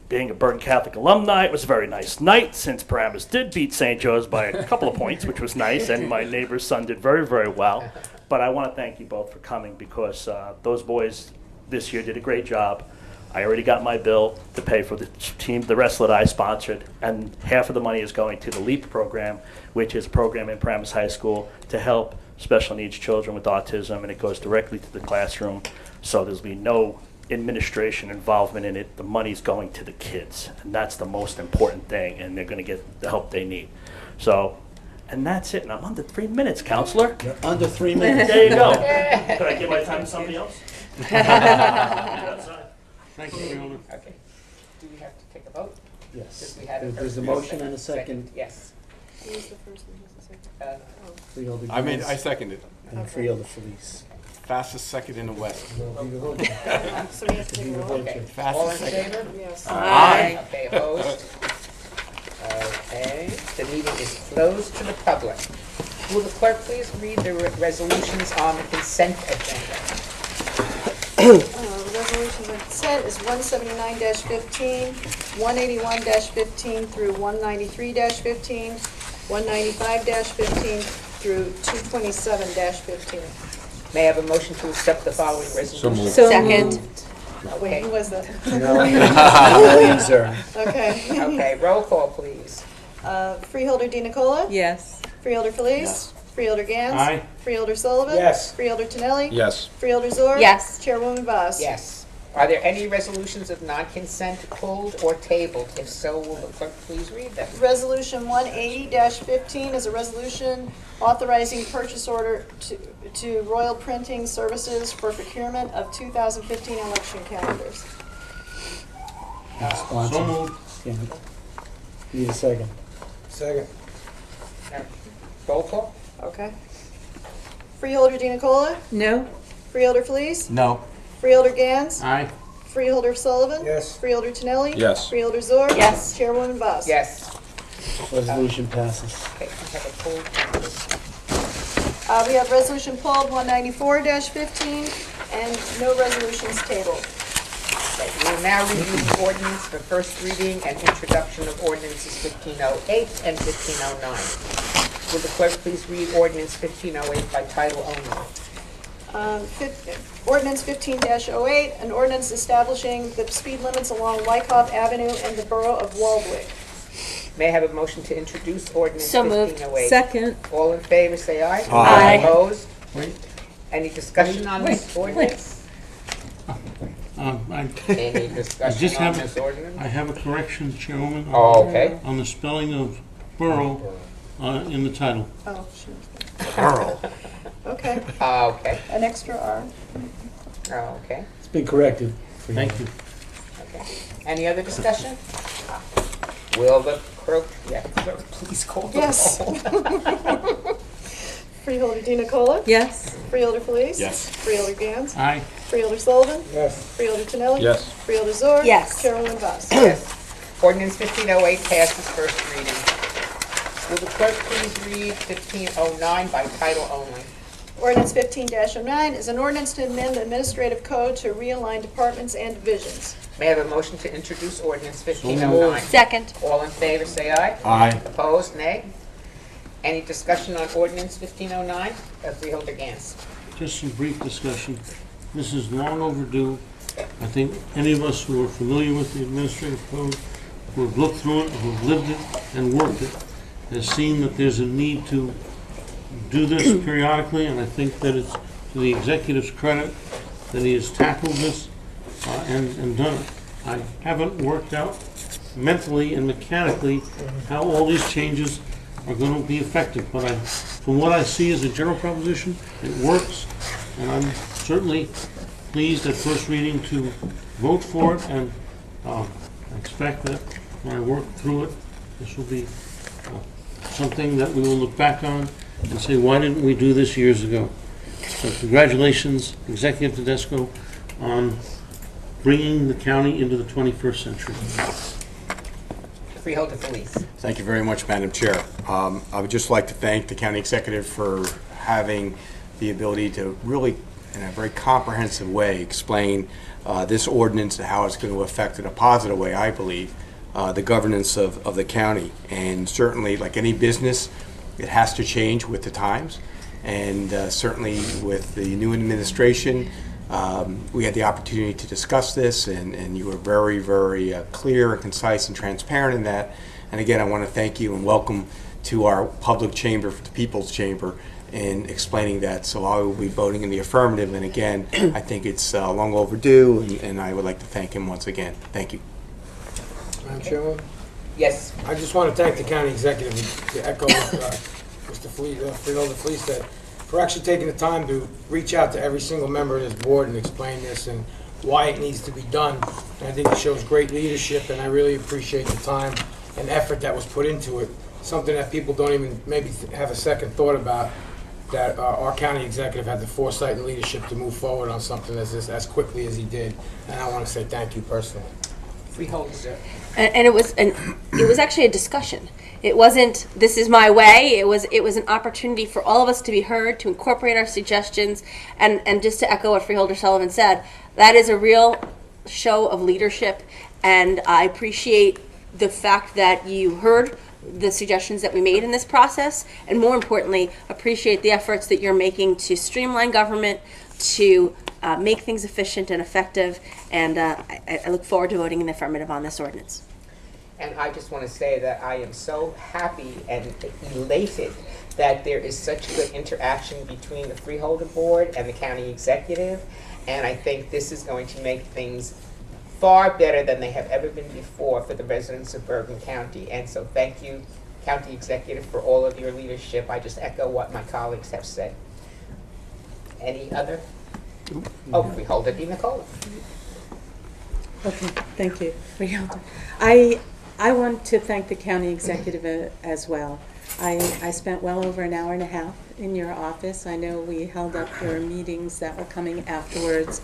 Being a Bergen Catholic alumni, it was a very nice night since Paramus did beat St. Joe's by a couple of points, which was nice, and my neighbor's son did very, very well. But I want to thank you both for coming, because those boys this year did a great job. I already got my bill to pay for the team, the wrestler that I sponsored, and half of the money is going to the LEAP program, which is a program in Paramus High School to help special needs children with autism, and it goes directly to the classroom, so there's be no administration involvement in it. The money's going to the kids, and that's the most important thing, and they're going to get the help they need. So, and that's it, and I'm under 3 minutes, Counselor. You're under 3 minutes. There you go. Could I give my time to somebody else? Thank you, Freeholder. Okay. Do we have to take a vote? Yes. Because we had a There's a first motion and a second. Yes. Who was the first one? Who's the second? Freeholder I Gans seconded. and Freeholder Felice. Fastest second in the West. So we have to take a roll. Okay. All in Fastest second. favor? Yes. Aye. Okay, opposed? Okay, the meeting is closed to the public. Will the clerk please read the resolutions on the consent agenda? Resolutions on consent is 179-15, 181-15 through 193-15, 195-15 through 227-15. May I have a motion to accept the following resolutions? Second. Wait, who was that? Windsor. Okay. Okay, roll call, please. Freeholder Di Nicola? Yes. Freeholder Felice? Freeholder Gans? Aye. Freeholder Sullivan? Yes. Freeholder Tonelli? Yes. Freeholder Zor? Yes. Chairwoman Voss? Yes. Are there any resolutions of non-consent pulled or tabled? If so, will the clerk please read them? Resolution 180-15 is a resolution authorizing purchase order to Royal Printing Services for procurement of 2015 election calendars. Sponsor. Yeah. Need a second. Second. Roll call? Okay. Freeholder Di Nicola? No. Freeholder Felice? No. Freeholder Gans? Aye. Freeholder Sullivan? Yes. Freeholder Tonelli? Yes. Freeholder Zor? Yes. Chairwoman Voss? Yes. Resolution passes. Okay, we have a pulled. We have resolution pulled 194-15 and no resolutions tabled. Okay, we will now review the ordinance for first reading and introduction of ordinances 1508 and 1509. Will the clerk please read ordinance 1508 by title only? Ordinance 15-08, an ordinance establishing the speed limits along Wyckoff Avenue in the borough of Waldwick. May I have a motion to introduce ordinance So moved. 1508? Second. All in favor, say aye. Aye. Opposed? Any discussion on this ordinance? Any discussion on this ordinance? I have a correction, Chairwoman. Oh, okay. On the spelling of borough in the title. Oh, sure. Borough. Okay. Okay. An extra R. Okay. It's been corrected. Thank you. Okay. Any other discussion? Will the clerk please call the Yes. roll? Freeholder Dina Cola? Yes. Freeholder Felice? Yes. Freeholder Gans? Aye. Freeholder Sullivan? Yes. Freeholder Tinelli? Yes. Freeholder Zor? Yes. Chairwoman Voss? Yes. Ordinance 1508 passes first reading. Will the clerk please read 1509 by title only? Ordinance 15-09 is an ordinance to amend the administrative code to realign departments and divisions. May I have a motion to introduce ordinance 1509? Second. All in favor, say aye. Aye. Opposed, nay. Any discussion on ordinance 1509? Freeholder Gans. Just some brief discussion. This is long overdue. I think any of us who are familiar with the administrative code, who have looked through it, who have lived it and worked it, has seen that there's a need to do this periodically, and I think that it's to the executive's credit that he has tackled this and done it. I haven't worked out mentally and mechanically how all these changes are going to be effective, but from what I see as a general proposition, it works, and I'm certainly pleased at first reading to vote for it, and I expect that when I work through it, this will be something that we will look back on and say, why didn't we do this years ago? So congratulations, Executive Tedesco, on bringing the county into the 21st century. Freeholder Felice. Thank you very much, Madam Chair. I would just like to thank the county executive for having the ability to really, in a very comprehensive way, explain this ordinance and how it's going to affect in a positive way, I believe, the governance of the county. And certainly, like any business, it has to change with the times. And certainly with the new administration, we had the opportunity to discuss this, and you were very, very clear and concise and transparent in that. And again, I want to thank you and welcome to our public chamber, the People's Chamber, in explaining that. So I will be voting in the affirmative. And again, I think it's long overdue, and I would like to thank him once again. Thank you. Madam Chairman? Yes. I just want to thank the county executive, to echo Mr. Freeholder Felice, that for actually taking the time to reach out to every single member of this board and explain this and why it needs to be done. And I think it shows great leadership, and I really appreciate the time and effort that was put into it. Something that people don't even maybe have a second thought about, that our county executive had the foresight and leadership to move forward on something as quickly as he did. And I want to say thank you personally. Freeholder, sir. And it was actually a discussion. It wasn't, this is my way. It was an opportunity for all of us to be heard, to incorporate our suggestions, and just to echo what Freeholder Sullivan said, that is a real show of leadership, and I appreciate the fact that you heard the suggestions that we made in this process, and more importantly, appreciate the efforts that you're making to streamline government, to make things efficient and effective, and I look forward to voting in the affirmative on this ordinance. And I just want to say that I am so happy and elated that there is such good interaction between the Freeholder Board and the county executive, and I think this is going to make things far better than they have ever been before for the residents of Bergen County. And so thank you, County Executive, for all of your leadership. I just echo what my colleagues have said. Any other? Oh, Freeholder Di Nicola. Okay, thank you. I want to thank the county executive as well. I spent well over an hour and a half in your office. I know we held up your meetings that were coming afterwards,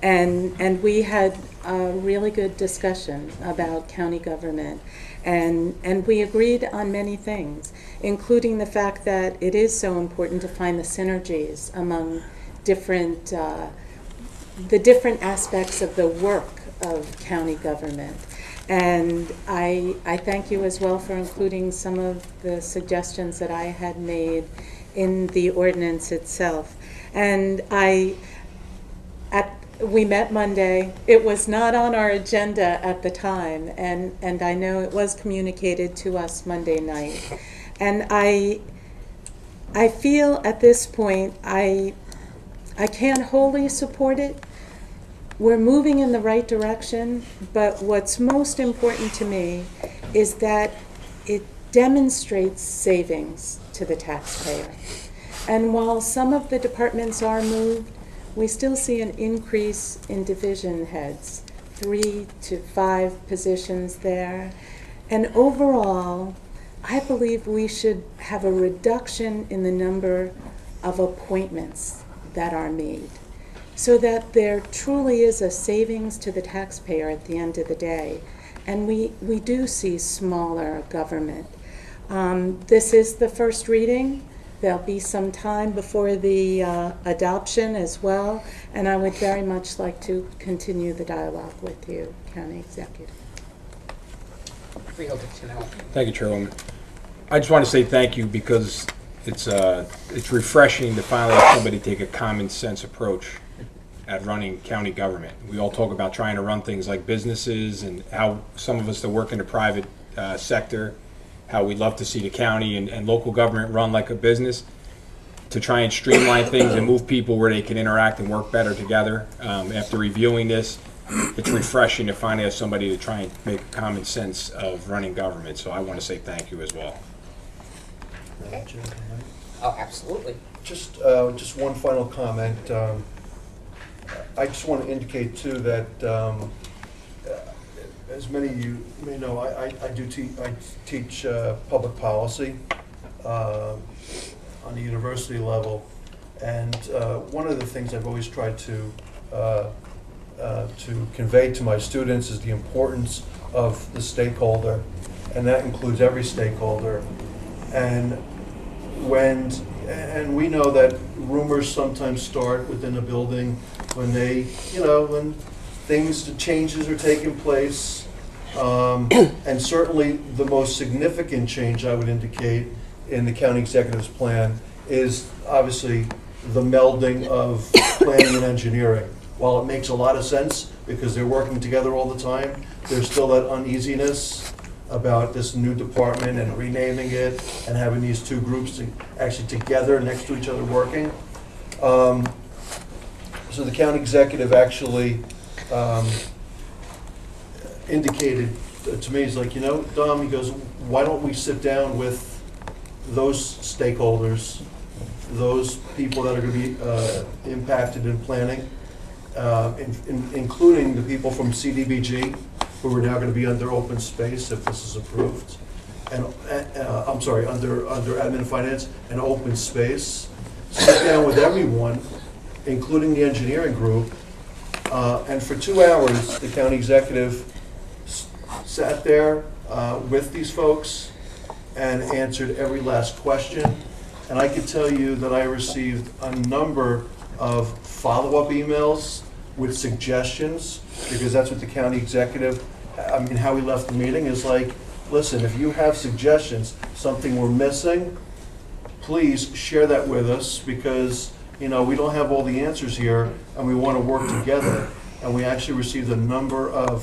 and we had a really good discussion about county government, and we agreed on many things, including the fact that it is so important to find the synergies among different the different aspects of the work of county government. And I thank you as well for including some of the suggestions that I had made in the ordinance itself. And we met Monday. It was not on our agenda at the time, and I know it was communicated to us Monday night. And I feel at this point, I I can't wholly support it. We're moving in the right direction, but what's most important to me is that it demonstrates savings to the taxpayer. And while some of the departments are moved, we still see an increase in division heads, 3 to 5 positions there. And overall, I believe we should have a reduction in the number of appointments that are made, so that there truly is a savings to the taxpayer at the end of the day. And we do see smaller government. This is the first reading. There'll be some time before the adoption as well, and I would very much like to continue the dialogue with you, County Executive. Freeholder Tinelli. Thank you, Chairwoman. I just want to say thank you because it's refreshing to finally have somebody take a common sense approach at running county government. We all talk about trying to run things like businesses and how some of us that work in the private sector, how we love to see the county and local government run like a business, to try and streamline things and move people where they can interact and work better together. After reviewing this, it's refreshing to finally have somebody to try and make a common sense of running government. So I want to say thank you as well. Okay. Oh, absolutely. Just one final comment. I just want to indicate too that as many of you may know, I teach public policy on the university level, and one of the things I've always tried to convey to my students is the importance of the stakeholder, and that includes every stakeholder. And we know that rumors sometimes start within a building when when changes are taking place. And certainly the most significant change I would indicate in the county executive's plan is obviously the melding of planning and engineering. While it makes a lot of sense because they're working together all the time, there's still that uneasiness about this new department and renaming it and having these two groups actually together next to each other working. So the county executive actually indicated to me, he's like, Dom, he goes, why don't we sit down with those stakeholders, those people that are going to be impacted in planning, including the people from CDBG, who are now going to be under open space if this is approved, and I'm sorry, under admin and finance and open space. Sit down with everyone, including the engineering group, and for 2 hours, the county executive sat there with these folks and answered every last question. And I can tell you that I received a number of follow-up emails with suggestions, because that's what the county executive, how we left the meeting is like, listen, if you have suggestions, something we're missing, please share that with us, because we don't have all the answers here and we want to work together. And we actually received a number of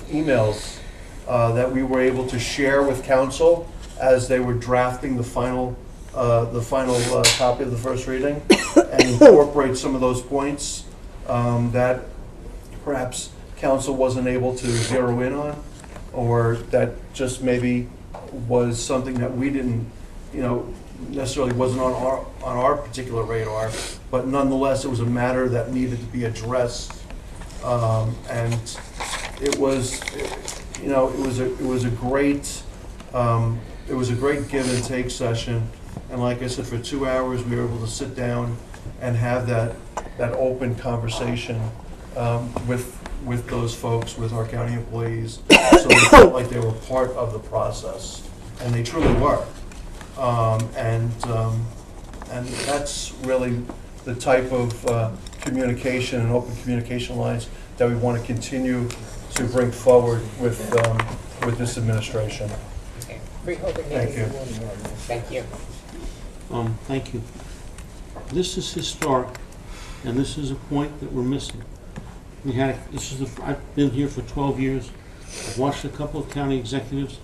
emails that we were able to share with council as they were drafting the final copy of the first reading, and incorporate some of those points that perhaps council wasn't able to zero in on, or that just maybe was something that we didn't, necessarily wasn't on our particular radar, but nonetheless it was a matter that needed to be addressed, and it was a great give and take session. And like I said, for 2 hours we were able to sit down and have that open conversation with those folks, with our county employees, so they felt like they were part of the process, and they truly were. And that's really the type of communication and open communication lines that we want to continue to bring forward with this administration. Okay. Freeholder, Thank you. Thank you. Thank you. This is historic, and this is a point that we're missing. I've been here for 12 years. I've watched a couple of county executives.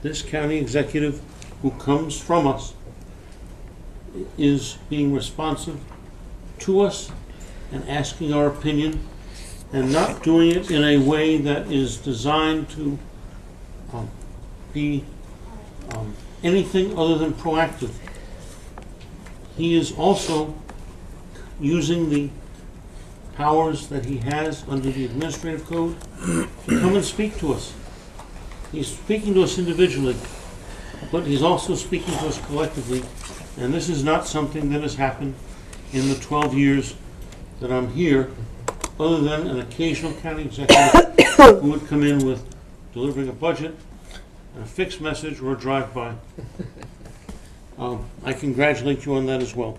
This county executive, who comes from us, is being responsive to us and asking our opinion, and not doing it in a way that is designed to be anything other than proactive. He is also using the powers that he has under the administrative code to come and speak to us. He's speaking to us individually, but he's also speaking to us collectively, and this is not something that has happened in the 12 years that I'm here, other than an occasional county executive who would come in with delivering a budget, a fixed message, or a drive-by. I congratulate you on that as well.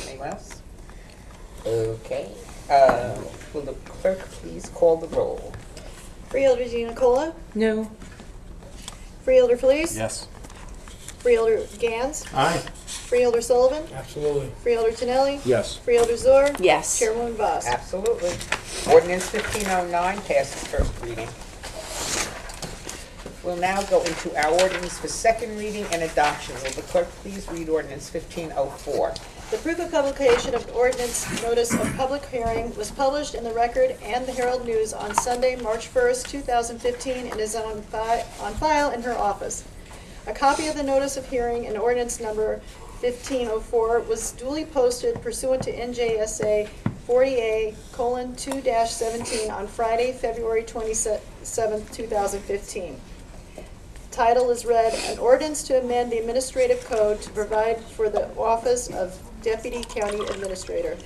Anyone else? Okay. Will the clerk please call the roll? Freeholder DeNicola? No. Freeholder Felice? Yes. Freeholder Gans? Aye. Freeholder Sullivan? Absolutely. Freeholder Tinelli? Yes. Freeholder Zor? Yes. Chairwoman Voss? Absolutely. Ordinance 1509 passes first reading. We'll now go into our ordinance for second reading and adoption. Will the clerk please read ordinance 1504? The proof of publication of ordinance notice of public hearing was published in the Record and the Herald News on Sunday, March 1st, 2015, and is on file in her office. A copy of the notice of hearing and ordinance number 1504 was duly posted pursuant to NJSA 40A:2-17 on Friday, February 27th, 2015. Title is read, an ordinance to amend the administrative code to provide for the office of Deputy County Administrator.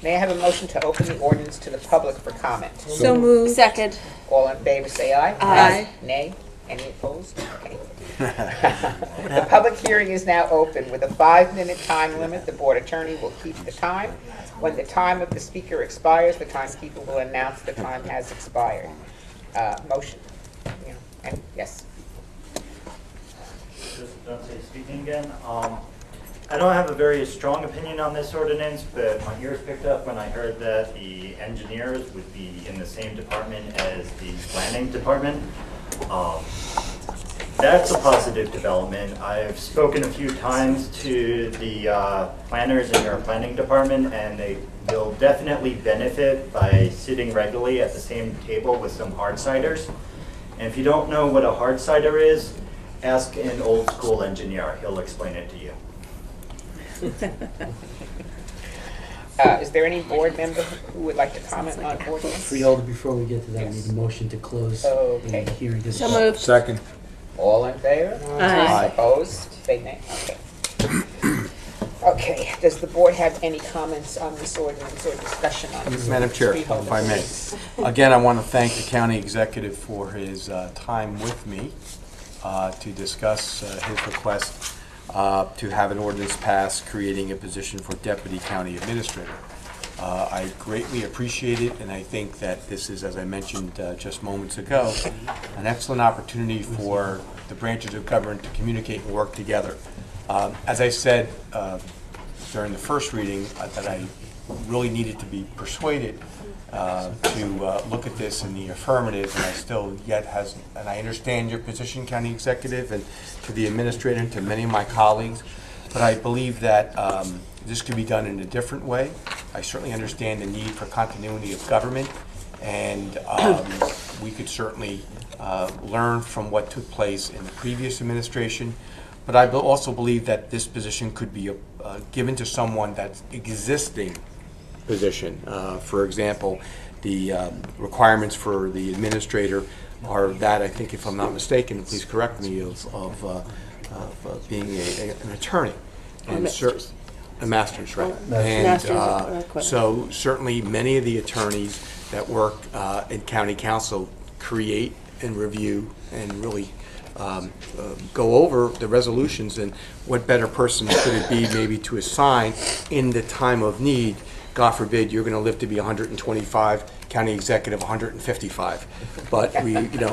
May I have a motion to open the ordinance to the public for comment? So moved. Second. All in favor, say aye. Aye. Nay? Any opposed? Okay. The public hearing is now open with a 5-minute time limit. The board attorney will keep the time. When the time of the speaker expires, the timekeeper will announce the time has expired. Motion. Yeah. And yes. Just don't say speaking again. I don't have a very strong opinion on this ordinance, but my ears picked up when I heard that the engineers would be in the same department as the planning department. That's a positive development. I've spoken a few times to the planners in our planning department, and they will definitely benefit by sitting regularly at the same table with some hard ciders. And if you don't know what a hard cider is, ask an old school engineer. He'll explain it to you. Is there any board member who would like to comment on ordinance? Freeholder, before we get to that, we need a motion to close Okay. the hearing. So moved. Second. All in favor? Aye. Opposed? Say nay. Okay. Okay, does the board have any comments on this ordinance or discussion on this? Madam Chair, Freeholder, if I may. please. Again, I want to thank the county executive for his time with me to discuss his request to have an ordinance passed creating a position for Deputy County Administrator. I greatly appreciate it, and I think that this is, as I mentioned just moments ago, an excellent opportunity for the branches of government to communicate and work together. As I said during the first reading, that I really needed to be persuaded to look at this in the affirmative, and I still yet hasn't. And I understand your position, County Executive, and to the Administrator and to many of my colleagues, but I believe that this could be done in a different way. I certainly understand the need for continuity of government, and we could certainly learn from what took place in the previous administration. But I also believe that this position could be given to someone that's existing position. For example, the requirements for the administrator are that, I think, if I'm not mistaken, please correct me, of being an attorney. And a master's, right? And so certainly many of the attorneys that work in county council create and review and really go over the resolutions, and what better person could it be maybe to assign in the time of need. God forbid you're going to live to be 125, county executive 155. But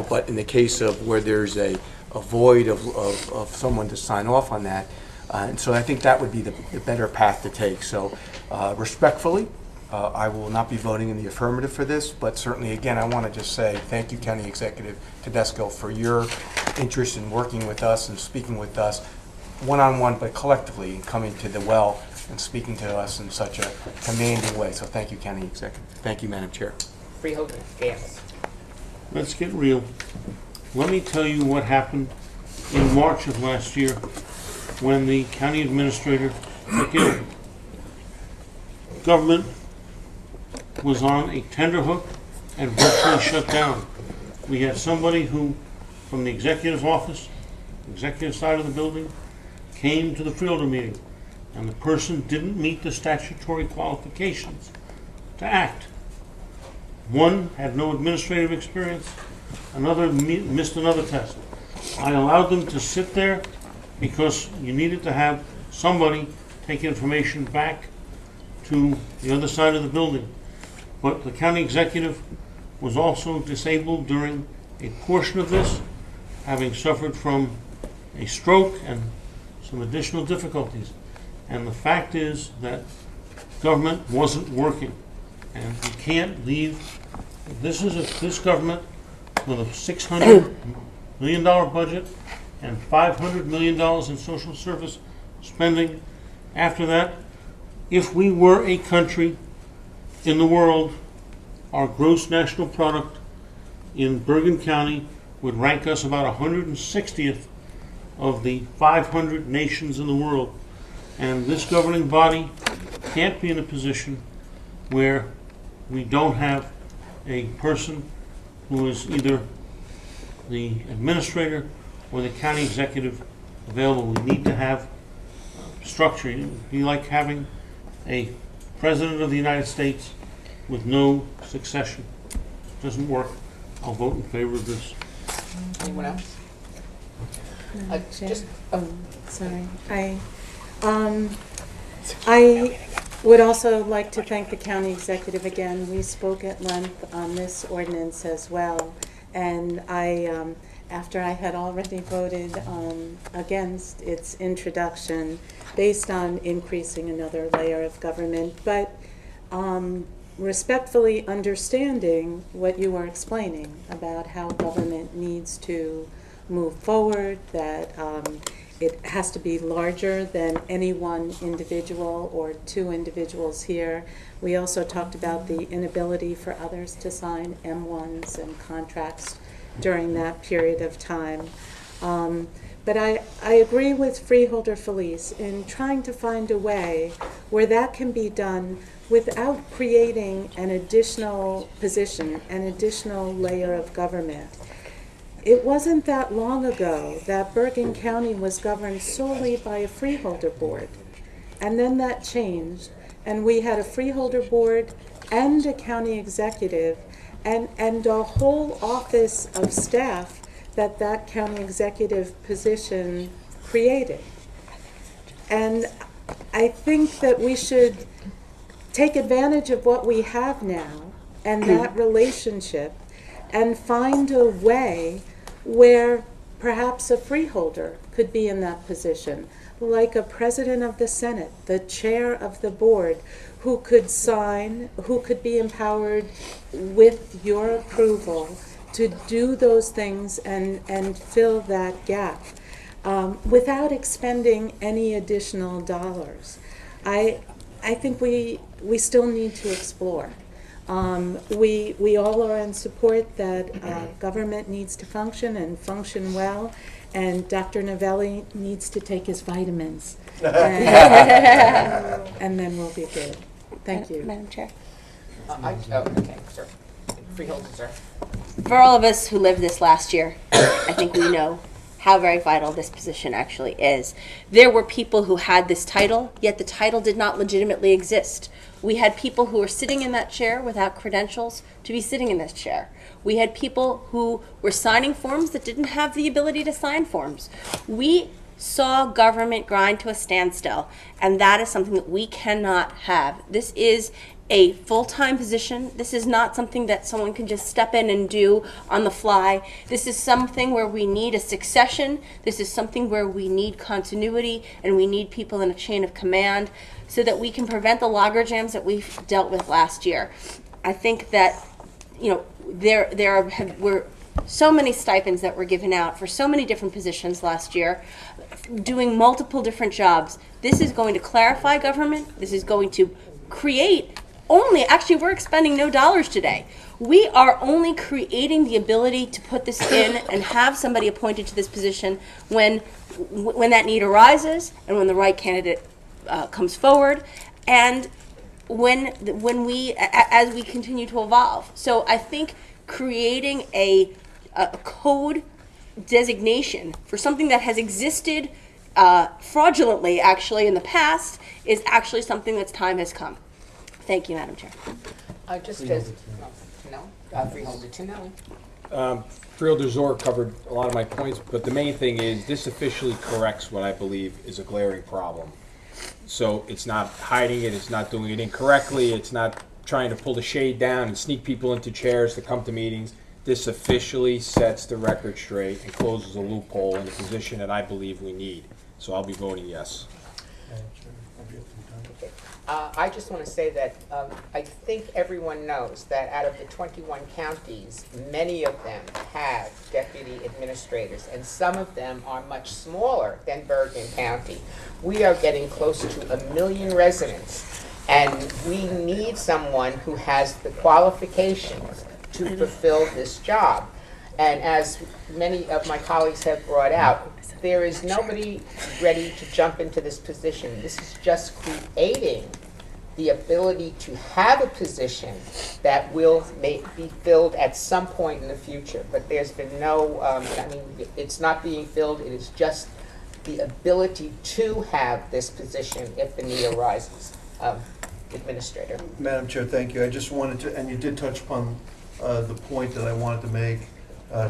but in the case of where there's a void of someone to sign off on that, and so I think that would be the better path to take. So respectfully, I will not be voting in the affirmative for this, but certainly, again, I want to just say thank you, County Executive Tedesco, for your interest in working with us and speaking with us one-on-one, but collectively, in coming to the well and speaking to us in such a commanding way. So thank you, County Executive. Thank you, Madam Chair. Freeholder, yes. Let's get real. Let me tell you what happened in March of last year when the county administrator took ill. Government was on a tenterhook and virtually shut down. We had somebody who, from the executive office, executive side of the building, came to the Freeholder meeting, and the person didn't meet the statutory qualifications to act. One had no administrative experience, another missed another test. I allowed them to sit there because you needed to have somebody take information back to the other side of the building. But the county executive was also disabled during a portion of this, having suffered from a stroke and some additional difficulties. And the fact is that government wasn't working. And you can't leave, this government with a $600 million budget and $500 million in social service spending. After that, if we were a country in the world, our gross national product in Bergen County would rank us about 160th of the 500 nations in the world. And this governing body can't be in a position where we don't have a person who is either the administrator or the county executive available. We need to have structure. It would be like having a president of the United States with no succession. It doesn't work. I'll vote in favor of this. Anyone else? Just, sorry. I would also like to thank the county executive again. We spoke at length on this ordinance as well, and after I had already voted against its introduction based on increasing another layer of government, but respectfully understanding what you were explaining about how government needs to move forward, that it has to be larger than any one individual or two individuals here. We also talked about the inability for others to sign M1s and contracts during that period of time. But I agree with Freeholder Felice in trying to find a way where that can be done without creating an additional position, an additional layer of government. It wasn't that long ago that Bergen County was governed solely by a freeholder board. And then that changed, and we had a freeholder board and a county executive and a whole office of staff that county executive position created. And I think that we should take advantage of what we have now and that relationship and find a way where perhaps a freeholder could be in that position, like a president of the Senate, the chair of the board, who could sign, who could be empowered with your approval to do those things and fill that gap without expending any additional dollars. I think we still need to explore. We all are in support that government needs to function and function well, and Dr. Novelli needs to take his vitamins. And then we'll be good. Thank you. Madam Chair. Okay, sir. Freeholder, sir. For all of us who lived this last year, I think we know how very vital this position actually is. There were people who had this title, yet the title did not legitimately exist. We had people who were sitting in that chair without credentials to be sitting in this chair. We had people who were signing forms that didn't have the ability to sign forms. We saw government grind to a standstill, and that is something that we cannot have. This is a full-time position. This is not something that someone can just step in and do on the fly. This is something where we need a succession. This is something where we need continuity, and we need people in a chain of command so that we can prevent the logjams that we've dealt with last year. I think that, you know, there were so many stipends that were given out for so many different positions last year. doing multiple different jobs. This is going to clarify government. This is going to create actually, we're expending no dollars today. We are only creating the ability to put this in and have somebody appointed to this position when that need arises and when the right candidate comes forward, and as we continue to evolve. So I think creating a code designation for something that has existed fraudulently, actually, in the past, is actually something that's time has come. Thank you, Madam Chair. Just as, Freeholder Tinelli. Freeholder Zor covered a lot of my points, but the main thing is this officially corrects what I believe is a glaring problem. So it's not hiding it, it's not doing it incorrectly, it's not trying to pull the shade down and sneak people into chairs to come to meetings. This officially sets the record straight and closes a loophole in the position that I believe we need. So I'll be voting yes. I just want to say that I think everyone knows that out of the 21 counties, many of them have deputy administrators, and some of them are much smaller than Bergen County. We are getting close to 1 million residents, and we need someone who has the qualifications to fulfill this job. And as many of my colleagues have brought out, there is nobody ready to jump into this position. This is just creating the ability to have a position that will be filled at some point in the future. But there's been no, it's not being filled. It is just the ability to have this position if the need arises. Administrator. Madam Chair, thank you. I just wanted to, and you did touch upon the point that I wanted to make,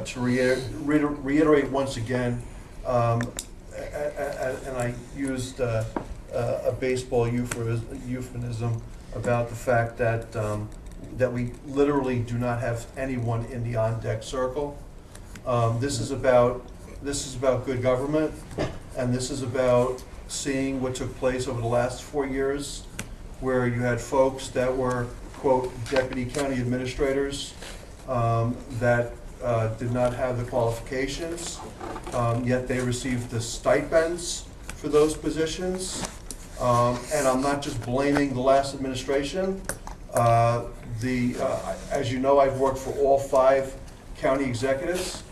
to reiterate once again, and I used a baseball euphemism about the fact that that we literally do not have anyone in the on-deck circle. This is about good government, and this is about seeing what took place over the last 4 years, where you had folks that were, quote, deputy county administrators that did not have the qualifications, yet they received the stipends for those positions. And I'm not just blaming the last administration. As you know, I've worked for all 5 county executives.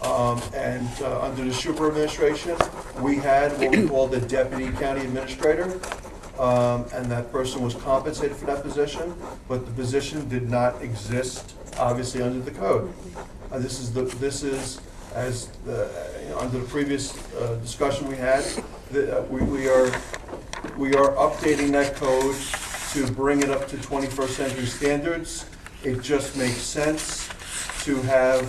And under the super administration, we had what we call the deputy county administrator. And that person was compensated for that position, but the position did not exist, obviously, under the code. Under the previous discussion we had, we are updating that code to bring it up to 21st century standards. It just makes sense to have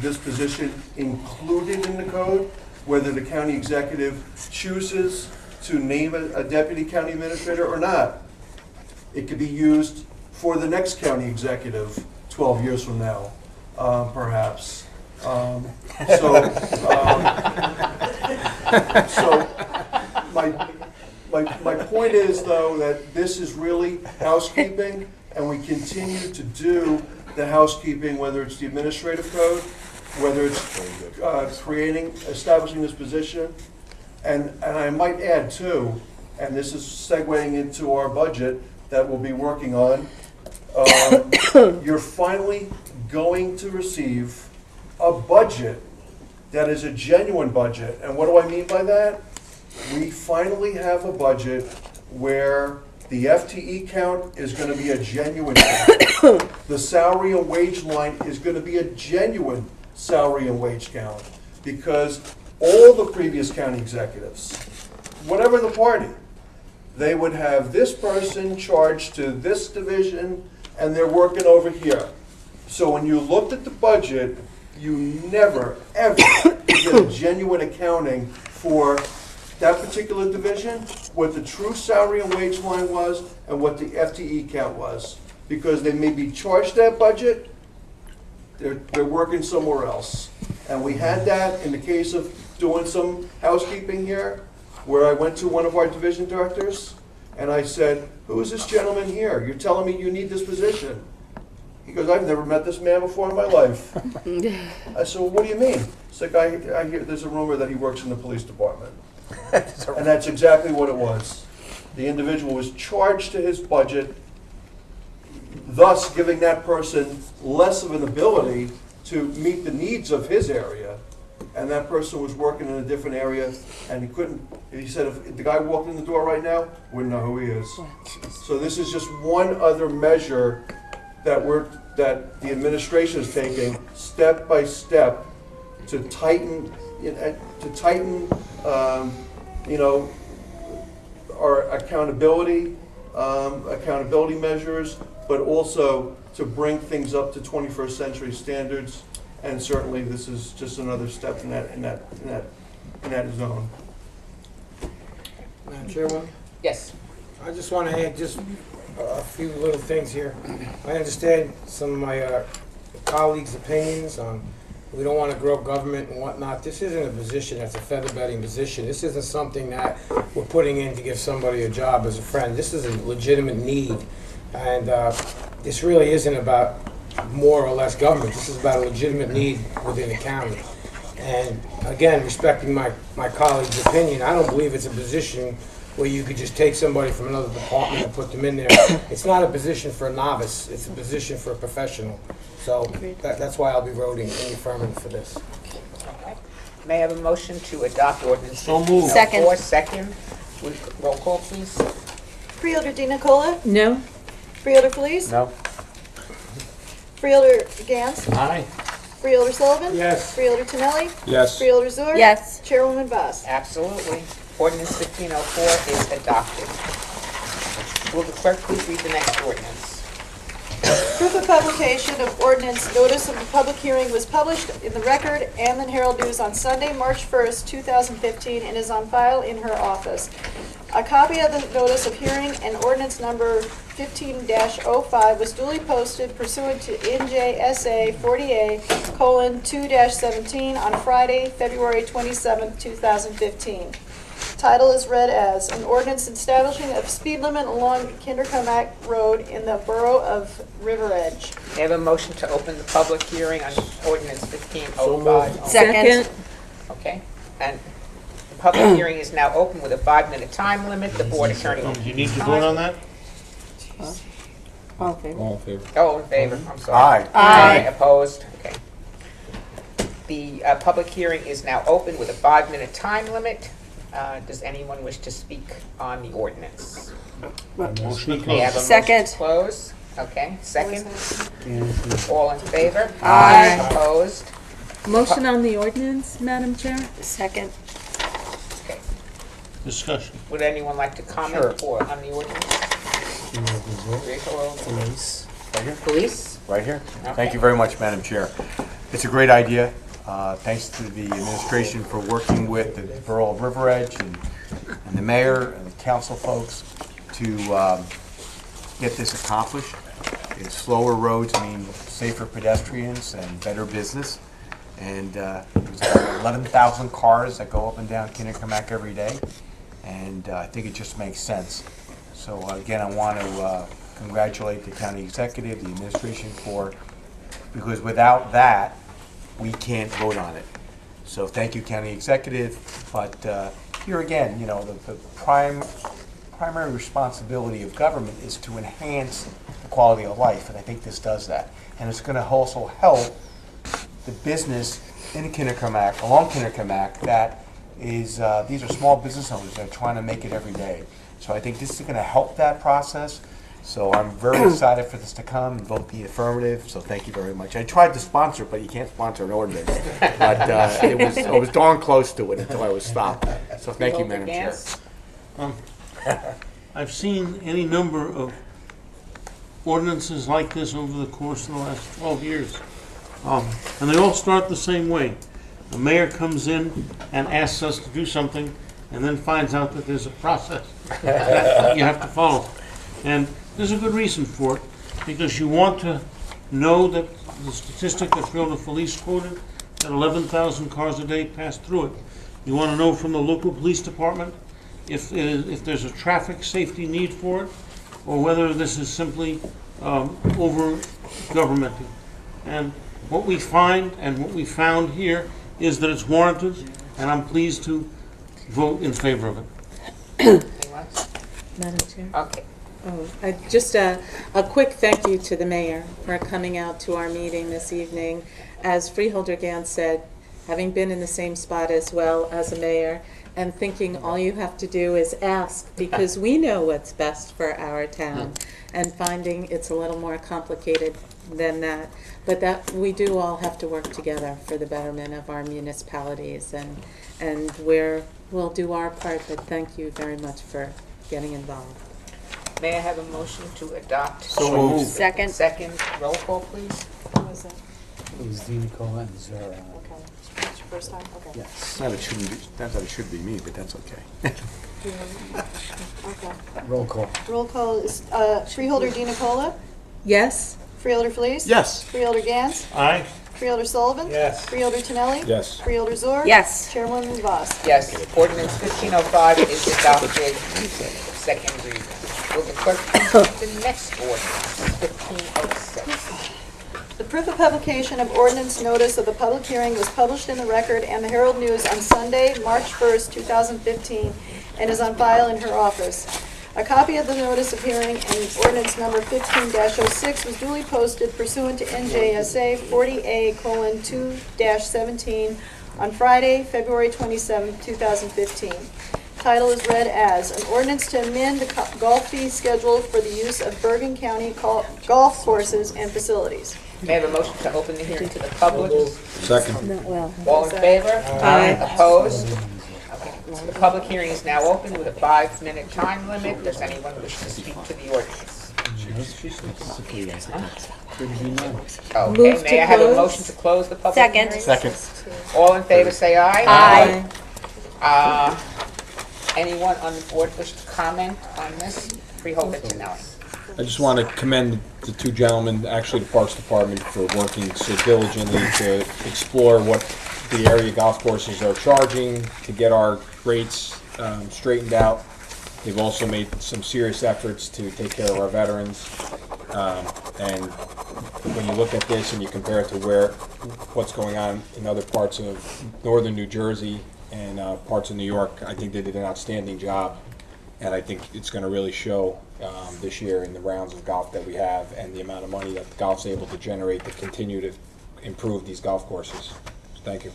this position included in the code, whether the county executive chooses to name a deputy county administrator or not. It could be used for the next county executive 12 years from now, perhaps. So my point is, though, that this is really housekeeping, and we continue to do the housekeeping, whether it's the administrative code, whether it's establishing this position. And I might add, too, and this is segueing into our budget that we'll be working on, you're finally going to receive a budget that is a genuine budget. And what do I mean by that? We finally have a budget where the FTE count is going to be a genuine count. The salary and wage line is going to be a genuine salary and wage count, because all the previous county executives, whatever the party, they would have this person charged to this division, and they're working over here. So when you looked at the budget, you never, ever get a genuine accounting for that particular division, what the true salary and wage line was, and what the FTE count was. Because they may be charged that budget, they're working somewhere else. And we had that in the case of doing some housekeeping here, where I went to one of our division directors, and I said, who is this gentleman here? You're telling me you need this position. He goes, I've never met this man before in my life. I said, well, what do you mean? He's like, I hear there's a rumor that he works in the police department. And that's exactly what it was. The individual was charged to his budget, thus giving that person less of an ability to meet the needs of his area. And that person was working in a different area, and he said if the guy walked in the door right now, wouldn't know who he is. So this is just one other measure that the administration is taking step by step to tighten, our accountability measures, but also to bring things up to 21st century standards. And certainly, this is just another step in that zone. Madam Chairwoman? Yes. I just want to add just a few little things here. I understand some of my colleagues' opinions on we don't want to grow government and whatnot. This isn't a position that's a feather bedding position. This isn't something that we're putting in to give somebody a job as a friend. This is a legitimate need. And this really isn't about more or less government. This is about a legitimate need within the county. And again, respecting my colleague's opinion, I don't believe it's a position where you could just take somebody from another department and put them in there. It's not a position for a novice. It's a position for a professional. So that's why I'll be voting in the affirmative for this. Okay. May I have a motion to adopt ordinance? So moved. Second. Second. Roll call, please. Freeholder Di Nicola? No. Freeholder Felice? No. Freeholder Gans? Aye. Freeholder Sullivan? Yes. Freeholder Tinelli? Yes. Freeholder Zur? Yes. Chairwoman Voss? Absolutely. Ordinance 1504 is adopted. Will the clerk please read the next ordinance? Proof of publication of ordinance, notice of the public hearing was published in the Record and the Herald News on Sunday, March 1st, 2015, and is on file in her office. A copy of the notice of hearing and ordinance number 15-05 was duly posted pursuant to NJSA 40A:2-17 on Friday, February 27th, 2015. Title is read as an ordinance establishing a speed limit along Kindercomack Road in the borough of River Edge. May I have a motion to open the public hearing on ordinance 1505? Second. Okay. And the public hearing is now open with a 5-minute time limit. The board attorney will Do you need to vote on that? All in favor? All in favor. Oh, in favor, I'm sorry. Aye. Opposed? Okay. The public hearing is now open with a 5-minute time limit. Does anyone wish to speak on the ordinance? Motion to May I have a close. motion Second. to close? Okay, second. All in favor? Aye. Opposed? Motion on the ordinance, Madam Chair? Second. Okay. Discussion. Would anyone like to comment Sure. on the ordinance? Police. Right here? Police? Right here. Okay. Thank you very much, Madam Chair. It's a great idea. Thanks to the administration for working with the Borough of River Edge and the mayor and the council folks to get this accomplished. It's slower roads mean safer pedestrians and better business. And there's about 11,000 cars that go up and down Kindercomack every day. And I think it just makes sense. So again, I want to congratulate the county executive, the administration because without that, we can't vote on it. So thank you, county executive. But here again, the primary responsibility of government is to enhance the quality of life, and I think this does that. And it's going to also help the business in Kindercomack, along Kindercomack, that is, these are small business owners that are trying to make it every day. So I think this is going to help that process. So I'm very excited for this to come and vote the affirmative. So thank you very much. I tried to sponsor it, but you can't sponsor an ordinance. But it was darn close to it until I was stopped. So thank you, Madam Chair. I've seen any number of ordinances like this over the course of the last 12 years. And they all start the same way. The mayor comes in and asks us to do something and then finds out that there's a process that you have to follow. And there's a good reason for it, because you want to know that the statistic that Freeholder Felice quoted, that 11,000 cars a day pass through it. You want to know from the local police department if there's a traffic safety need for it, or whether this is simply over governmenting. And what we find and what we found here is that it's warranted, and I'm pleased to vote in favor of it. Anything else? Madam Chair? Okay. Just a quick thank you to the mayor for coming out to our meeting this evening. As Freeholder Gans said, having been in the same spot as well as a mayor, and thinking all you have to do is ask, because we know what's best for our town, and finding it's a little more complicated than that. But that we do all have to work together for the betterment of our municipalities, and we'll do our part, but thank you very much for getting involved. May I have a motion to adopt? So moved. Second. Second, roll call, please. What was it? It was Dean Nicola and Zara. Okay. It's your first time? Okay. Yes. Not it shouldn't be, not that it should be me, but that's okay. Okay. Roll call. Roll call is Freeholder Dean Nicola, Yes? Freeholder Felice. Yes. Freeholder Gans, Aye? Freeholder Sullivan. Yes. Freeholder Tinelli. Yes. Freeholder Zor. Yes. Chairwoman Voss. Yes, ordinance 1505 is adopted, second reading. Will the clerk please read the next ordinance, 1506? The proof of publication of ordinance notice of the public hearing was published in the Record and the Herald News on Sunday, March 1st, 2015, and is on file in her office. A copy of the notice of hearing and ordinance number 15-06 was duly posted pursuant to NJSA 40A:2-17 on Friday, February 27, 2015. Title is read as, an ordinance to amend the golf fee schedule for the use of Bergen County golf courses and facilities. May I have a motion to open the hearing to the public? Second. Not well. All in favor? Aye. Opposed? Okay. The public hearing is now open with a 5-minute time limit. Does anyone wish to speak to the ordinance? Okay, Move may to I have a close. motion to close the public Second. hearing? Second. All in favor, say aye. Aye. Anyone on the board wish to comment on this? Freeholder Tinelli. I just want to commend the two gentlemen, actually the Parks Department, for working so diligently to explore what the area golf courses are charging, to get our rates straightened out. They've also made some serious efforts to take care of our veterans. And when you look at this and you compare it to what's going on in other parts of northern New Jersey and parts of New York, I think they did an outstanding job. And I think it's going to really show this year in the rounds of golf that we have and the amount of money that golf's able to generate to continue to improve these golf courses. So thank you.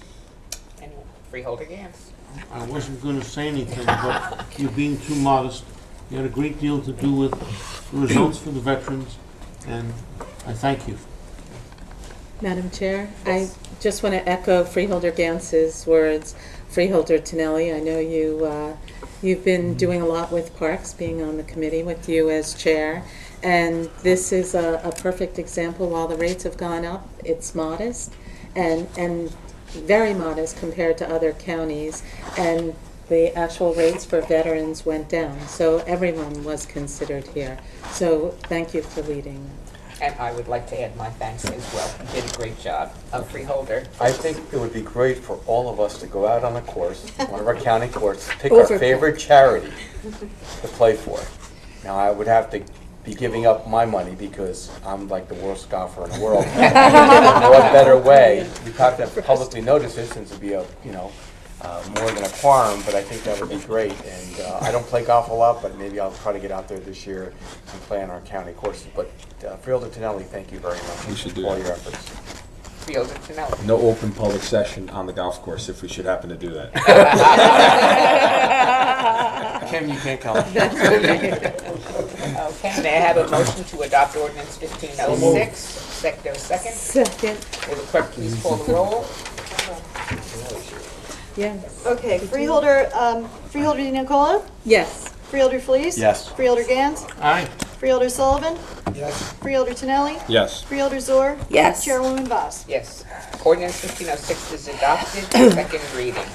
Anyone? Freeholder Gans. I wasn't going to say anything, but you're being too modest. You had a great deal to do with the results for the veterans, and I thank you. Madam Chair, I just want to echo Freeholder Gans's words. Freeholder Tinelli, I know you've been doing a lot with parks, being on the committee with you as chair, and this is a perfect example. While the rates have gone up, it's modest and very modest compared to other counties, and the actual rates for veterans went down. So everyone was considered here. So thank you for leading. And I would like to add my thanks as well. You did a great job. Freeholder. I think it would be great for all of us to go out on a course, one of our county courses, pick our favorite charity to play for. Now, I would have to be giving up my money because I'm like the worst golfer in the world. What better way? We have to publicly notice it since it'd be more than a quorum, but I think that would be great. And I don't play golf a lot, but maybe I'll try to get out there this year and play on our county courses. But Freeholder Tinelli, thank you very much We should for do all that. your efforts. Freeholder Tinelli. No open public session on the golf course if we should happen to do that. Kim, you can't come. Okay, may I have a motion to adopt ordinance 1506? Second. Second. Will the clerk please call the roll? Yes. Okay, Freeholder Di Nicola? Yes. Freeholder Felice? Yes. Freeholder Gans? Aye. Freeholder Sullivan? Yes. Freeholder Tinelli? Yes. Freeholder Zor? Yes. Chairwoman Voss? Yes. Ordinance 1506 is adopted, second reading.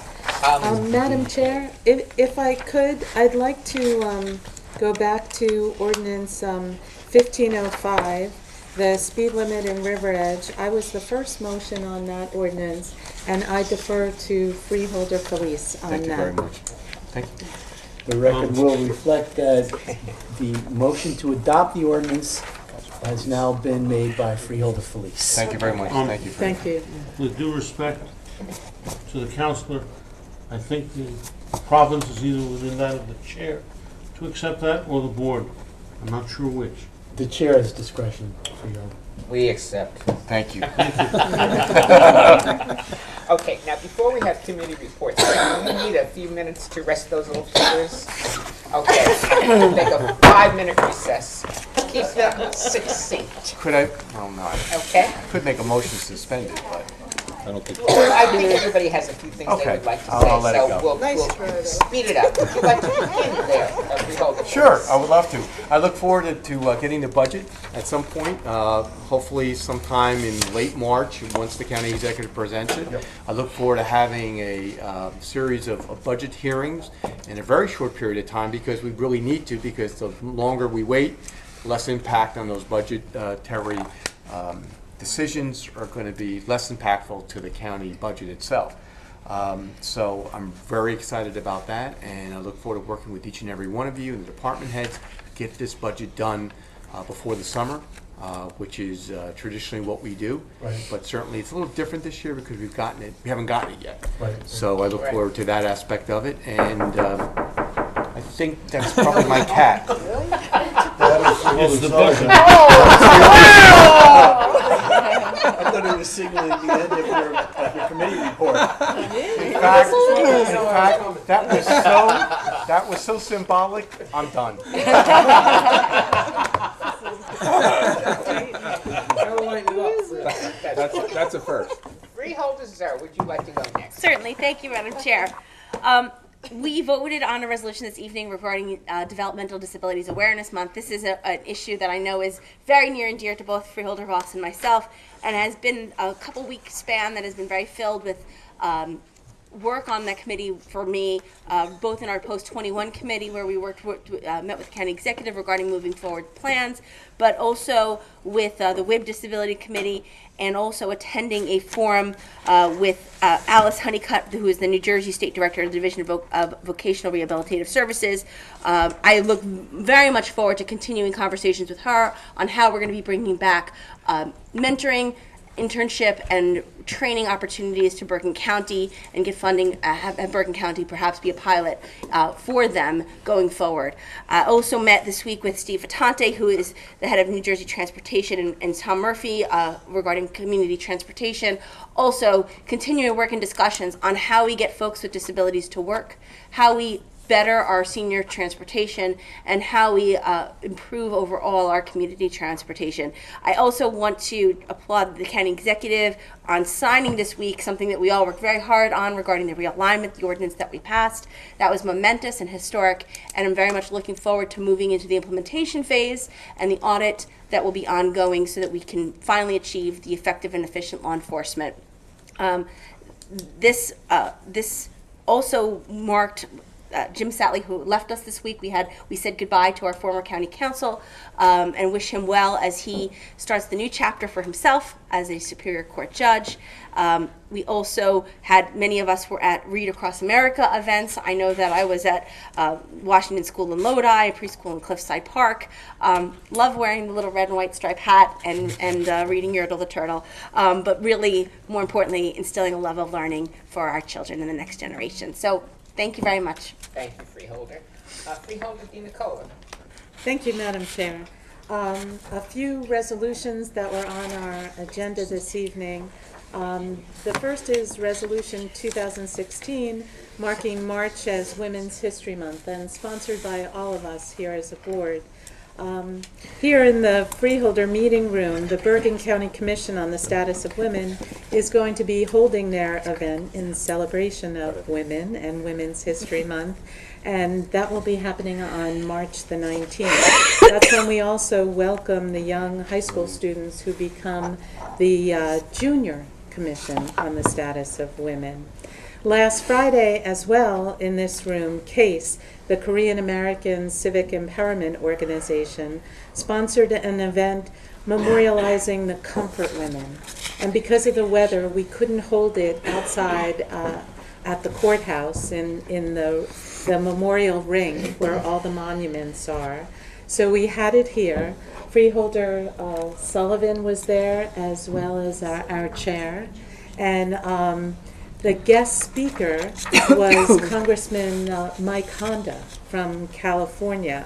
Madam Chair, if I could, I'd like to go back to ordinance 1505, the speed limit in River Edge. I was the first motion on that ordinance, and I defer to Freeholder Felice on that. Thank you very much. Thank you. The record will reflect that the motion to adopt the ordinance has now been made by Freeholder Felice. Thank you very much. Thank you. Thank you. With due respect to the counselor, I think the province is either within that of the chair to accept that or the board. I'm not sure which. The chair's discretion, Freeholder. We accept. Thank you. Okay, now before we have committee reports, we need a few minutes to rest those little fingers. Okay, we'll take a 5-minute recess. Keep them succinct. Could I? Oh, no. Okay. I could make a motion to suspend it, but I don't think. I think everybody has a few things they Okay. would like to I'll say, let it so go. we'll speed it up. Would you like to begin there, Freeholder? Sure, I would love to. I look forward to getting the budget at some point, hopefully sometime in late March, once the county executive presents it. Yep. I look forward to having a series of budget hearings in a very short period of time, because we really need to, because the longer we wait, less impact on those budgetary decisions are going to be less impactful to the county budget itself. So I'm very excited about that, and I look forward to working with each and every one of you and the department heads to get this budget done before the summer, which is traditionally what we do. Right. But certainly it's a little different this year because we haven't gotten it yet. Right. So I look forward to that aspect of it, and I think that's probably my cat. It's the bucket. I thought it was signaling the end of your committee report. In fact, that was so symbolic. I'm done. That's a first. Freeholder Zoe, would you like to go next? Certainly. Thank you, Madam Chair. We voted on a resolution this evening regarding Developmental Disabilities Awareness Month. This is an issue that I know is very near and dear to both Freeholder Ross and myself, and has been a couple-week span that has been very filled with work on that committee for me, both in our post-21 committee, where we met with the county executive regarding moving forward plans, but also with the WIB Disability Committee, and also attending a forum with Alice Honeycutt, who is the New Jersey State Director of the Division of Vocational Rehabilitative Services. I look very much forward to continuing conversations with her on how we're going to be bringing back mentoring, internship, and training opportunities to Bergen County, and get funding, have Bergen County perhaps be a pilot for them going forward. I also met this week with Steve Vitante, who is the head of New Jersey Transportation, and Tom Murphy regarding community transportation. Also continuing to work in discussions on how we get folks with disabilities to work, how we better our senior transportation, and how we improve overall our community transportation. I also want to applaud the county executive on signing this week something that we all worked very hard on regarding the realignment, the ordinance that we passed. That was momentous and historic, and I'm very much looking forward to moving into the implementation phase and the audit that will be ongoing so that we can finally achieve the effective and efficient law enforcement. This also marked Jim Satley, who left us this week. We said goodbye to our former county council and wish him well as he starts the new chapter for himself as a Superior Court judge. We also had, many of us were at Read Across America events. I know that I was at Washington School in Lodi, preschool in Cliffside Park. Love wearing the little red and white striped hat and reading Yertle the Turtle, but really, more importantly, instilling a love of learning for our children and the next generation. So thank you very much. Thank you, Freeholder. Freeholder DiNicola. Thank you, Madam Chair. A few resolutions that were on our agenda this evening. The first is Resolution 2016, marking March as Women's History Month, and sponsored by all of us here as a board. Here in the Freeholder meeting room, the Bergen County Commission on the Status of Women is going to be holding their event in celebration of women and Women's History Month, and that will be happening on March the 19th. That's when we also welcome the young high school students who become the Junior Commission on the Status of Women. Last Friday as well, in this room, CASE, the Korean American Civic Empowerment Organization, sponsored an event memorializing the Comfort Women. And because of the weather, we couldn't hold it outside at the courthouse in the memorial ring where all the monuments are. So we had it here. Freeholder Sullivan was there, as well as our chair. And the guest speaker was Congressman Mike Honda from California.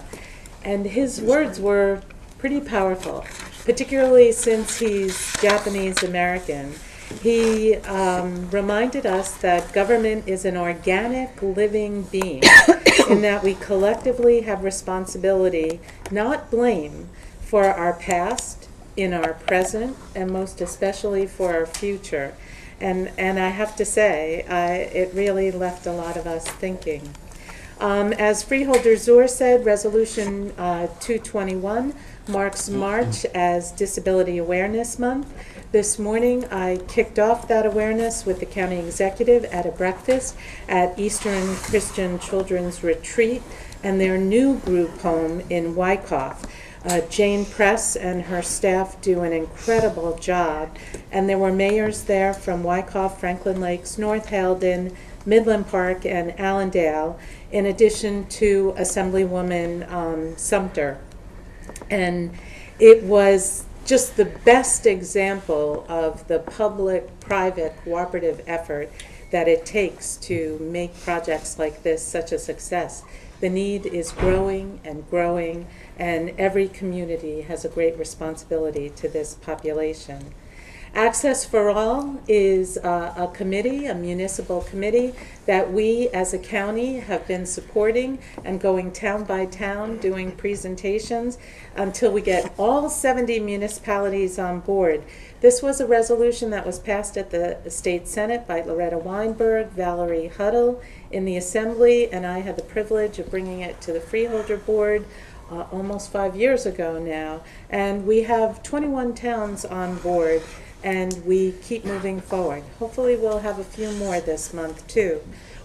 And his words were pretty powerful, particularly since he's Japanese American. He reminded us that government is an organic living being in that we collectively have responsibility, not blame, for our past, in our present, and most especially for our future. And I have to say, it really left a lot of us thinking. As Freeholder Zur said, Resolution 221 marks March as Disability Awareness Month. This morning, I kicked off that awareness with the county executive at a breakfast at Eastern Christian Children's Retreat and their new group home in Wyckoff. Jane Press and her staff do an incredible job, and there were mayors there from Wyckoff, Franklin Lakes, North Halden, Midland Park, and Allendale, in addition to Assemblywoman Sumter. And it was just the best example of the public-private cooperative effort that it takes to make projects like this such a success. The need is growing and growing, and every community has a great responsibility to this population. Access for All is a committee, a municipal committee, that we as a county have been supporting and going town by town doing presentations until we get all 70 municipalities on board. This was a resolution that was passed at the State Senate by Loretta Weinberg, Valerie Huddle in the Assembly, and I had the privilege of bringing it to the Freeholder Board almost 5 years ago now. And we have 21 towns on board, and we keep moving forward. Hopefully we'll have a few more this month too.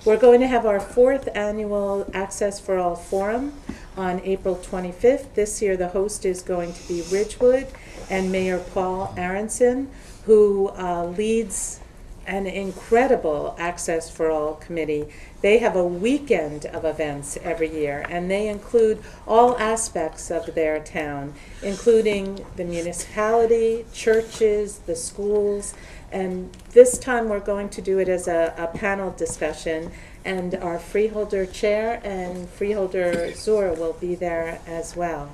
We're going to have our 4th annual Access for All Forum on April 25th. This year the host is going to be Ridgewood and Mayor Paul Aronson, who leads an incredible Access for All committee. They have a weekend of events every year, and they include all aspects of their town, including the municipality, churches, the schools, and this time we're going to do it as a panel discussion, and our Freeholder Chair and Freeholder Zur will be there as well.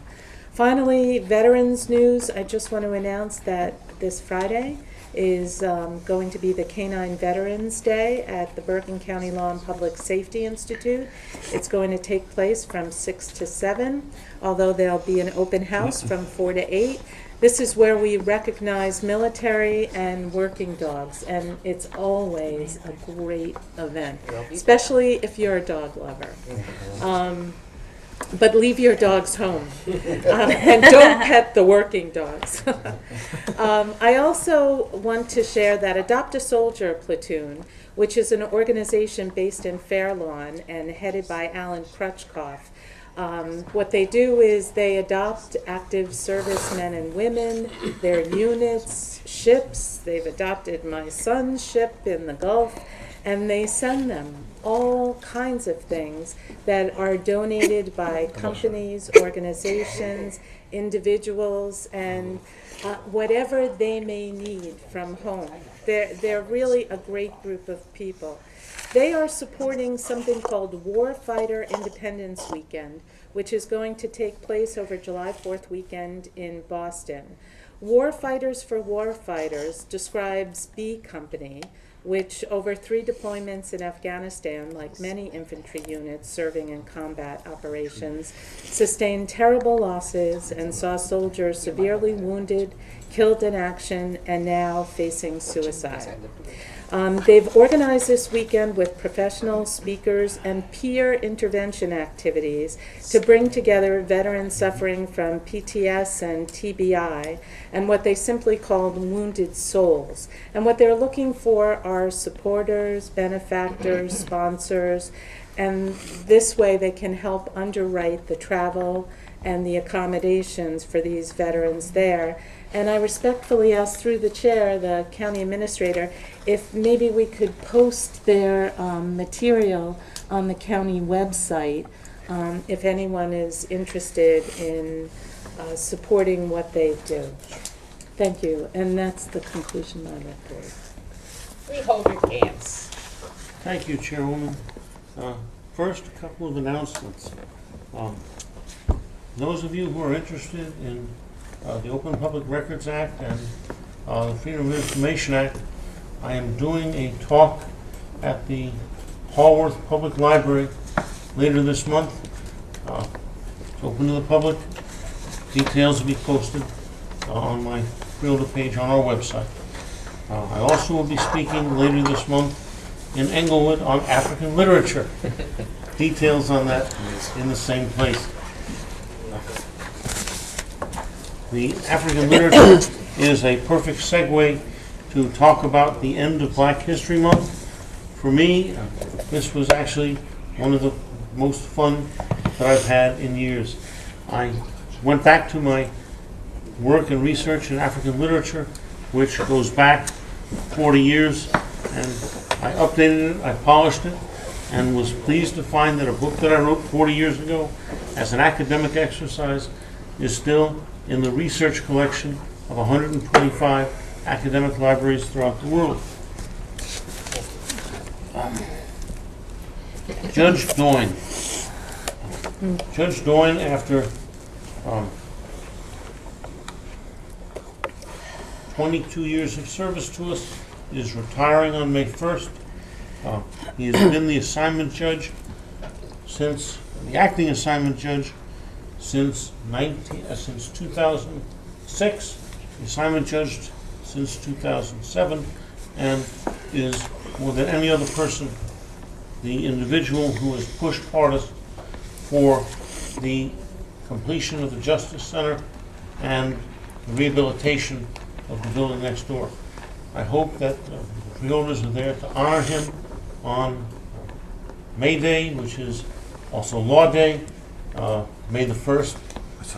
Finally, Veterans News. I just want to announce that this Friday is going to be the Canine Veterans Day at the Bergen County Law and Public Safety Institute. It's going to take place from 6 to 7, although there'll be an open house from 4 to 8. This is where we recognize military and working dogs, and it's always a great event, especially if you're a dog lover. But leave your dogs home and don't pet the working dogs. I also want to share that Adopt a Soldier Platoon, which is an organization based in Fair Lawn and headed by Alan Crutchkoff. What they do is they adopt active servicemen and women, their units, ships. They've adopted my son's ship in the Gulf, and they send them all kinds of things that are donated by companies, organizations, individuals, and whatever they may need from home. They're really a great group of people. They are supporting something called Warfighter Independence Weekend, which is going to take place over July 4th weekend in Boston. Warfighters for Warfighters describes B Company, which over 3 deployments in Afghanistan, like many infantry units serving in combat operations, sustained terrible losses and saw soldiers severely wounded, killed in action, and now facing suicide. They've organized this weekend with professional speakers and peer intervention activities to bring together veterans suffering from PTS and TBI and what they simply call wounded souls. And what they're looking for are supporters, benefactors, sponsors, and this way they can help underwrite the travel and the accommodations for these veterans there. And I respectfully ask through the chair, the county administrator, if maybe we could post their material on the county website if anyone is interested in supporting what they do. Thank you, and that's the conclusion of my report. Freeholder dance. Thank you, Chairwoman. First, a couple of announcements. Those of you who are interested in the Open Public Records Act and the Freedom of Information Act, I am doing a talk at the Hallworth Public Library later this month. It's open to the public. Details will be posted on my Freeholder page on our website. I also will be speaking later this month in Englewood on African literature. Details on that in the same place. The African literature is a perfect segue to talk about the end of Black History Month. For me, this was actually one of the most fun that I've had in years. I went back to my work and research in African literature, which goes back 40 years, and I updated it, I polished it, and was pleased to find that a book that I wrote 40 years ago as an academic exercise is still in the research collection of 125 academic libraries throughout the world. Judge Doyne. Judge Doyne, after 22 years of service to us, is retiring on May 1st. He has been the assignment judge since, the acting assignment judge since 2006, the assignment judge since 2007, and is, more than any other person, the individual who has pushed hardest for the completion of the Justice Center and the rehabilitation of the building next door. I hope that the freeholders are there to honor him on May Day, which is also Law Day, May the 1st,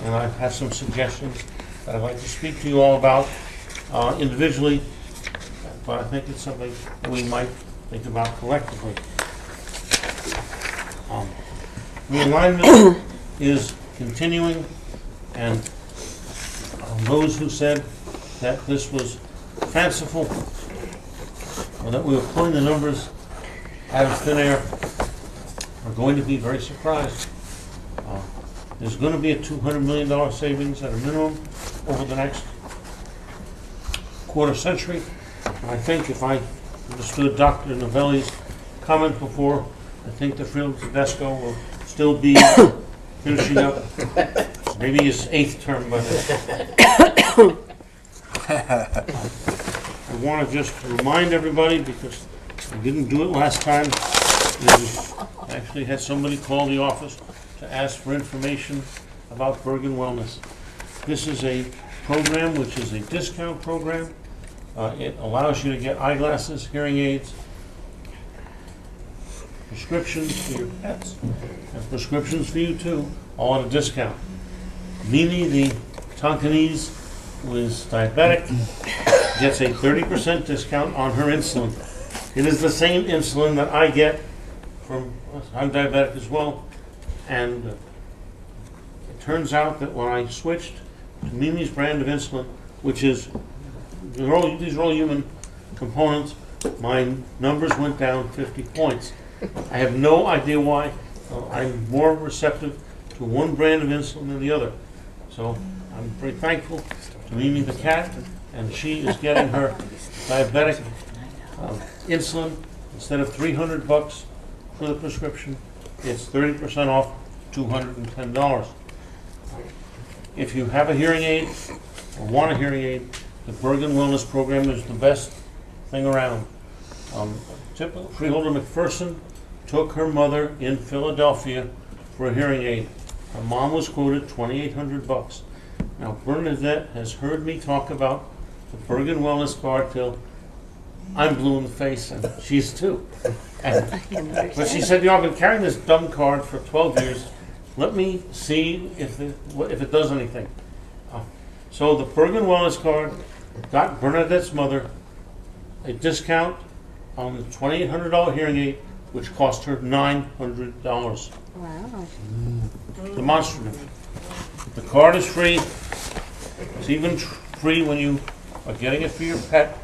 and I have some suggestions that I'd like to speak to you all about individually, but I think it's something that we might think about collectively. Realignment is continuing, and those who said that this was fanciful, or that we were pulling the numbers out of thin air, are going to be very surprised. There's going to be a $200 million savings at a minimum over the next quarter century. And I think if I understood Dr. Novelli's comment before, I think the Freeholders of Tedesco will still be finishing up maybe his 8th term by then. I want to just remind everybody, because I didn't do it last time, I actually had somebody call the office to ask for information about Bergen Wellness. This is a program which is a discount program. It allows you to get eyeglasses, hearing aids, prescriptions for your pets, and prescriptions for you too, all at a discount. Mimi, the Tonkinese, who is diabetic, gets a 30% discount on her insulin. It is the same insulin that I get from, I'm diabetic as well, and it turns out that when I switched to Mimi's brand of insulin, which is, these are all human components, my numbers went down 50 points. I have no idea why. I'm more receptive to one brand of insulin than the other. So I'm very thankful to Mimi the cat, and she is getting her diabetic insulin. Instead of $300 for the prescription, it's 30% off, $210. If you have a hearing aid or want a hearing aid, the Bergen Wellness Program is the best thing around. Typical Freeholder McPherson took her mother in Philadelphia for a hearing aid. Her mom was quoted $2,800. Now Bernadette has heard me talk about the Bergen Wellness card till I'm blue in the face, and she's too. But she said, I've been carrying this dumb card for 12 years. Let me see if it does anything. So the Bergen Wellness card got Bernadette's mother a discount on the $2,800 hearing aid which cost her $900. Wow. Demonstrative. The card is free. It's even free when you are getting it for your pet.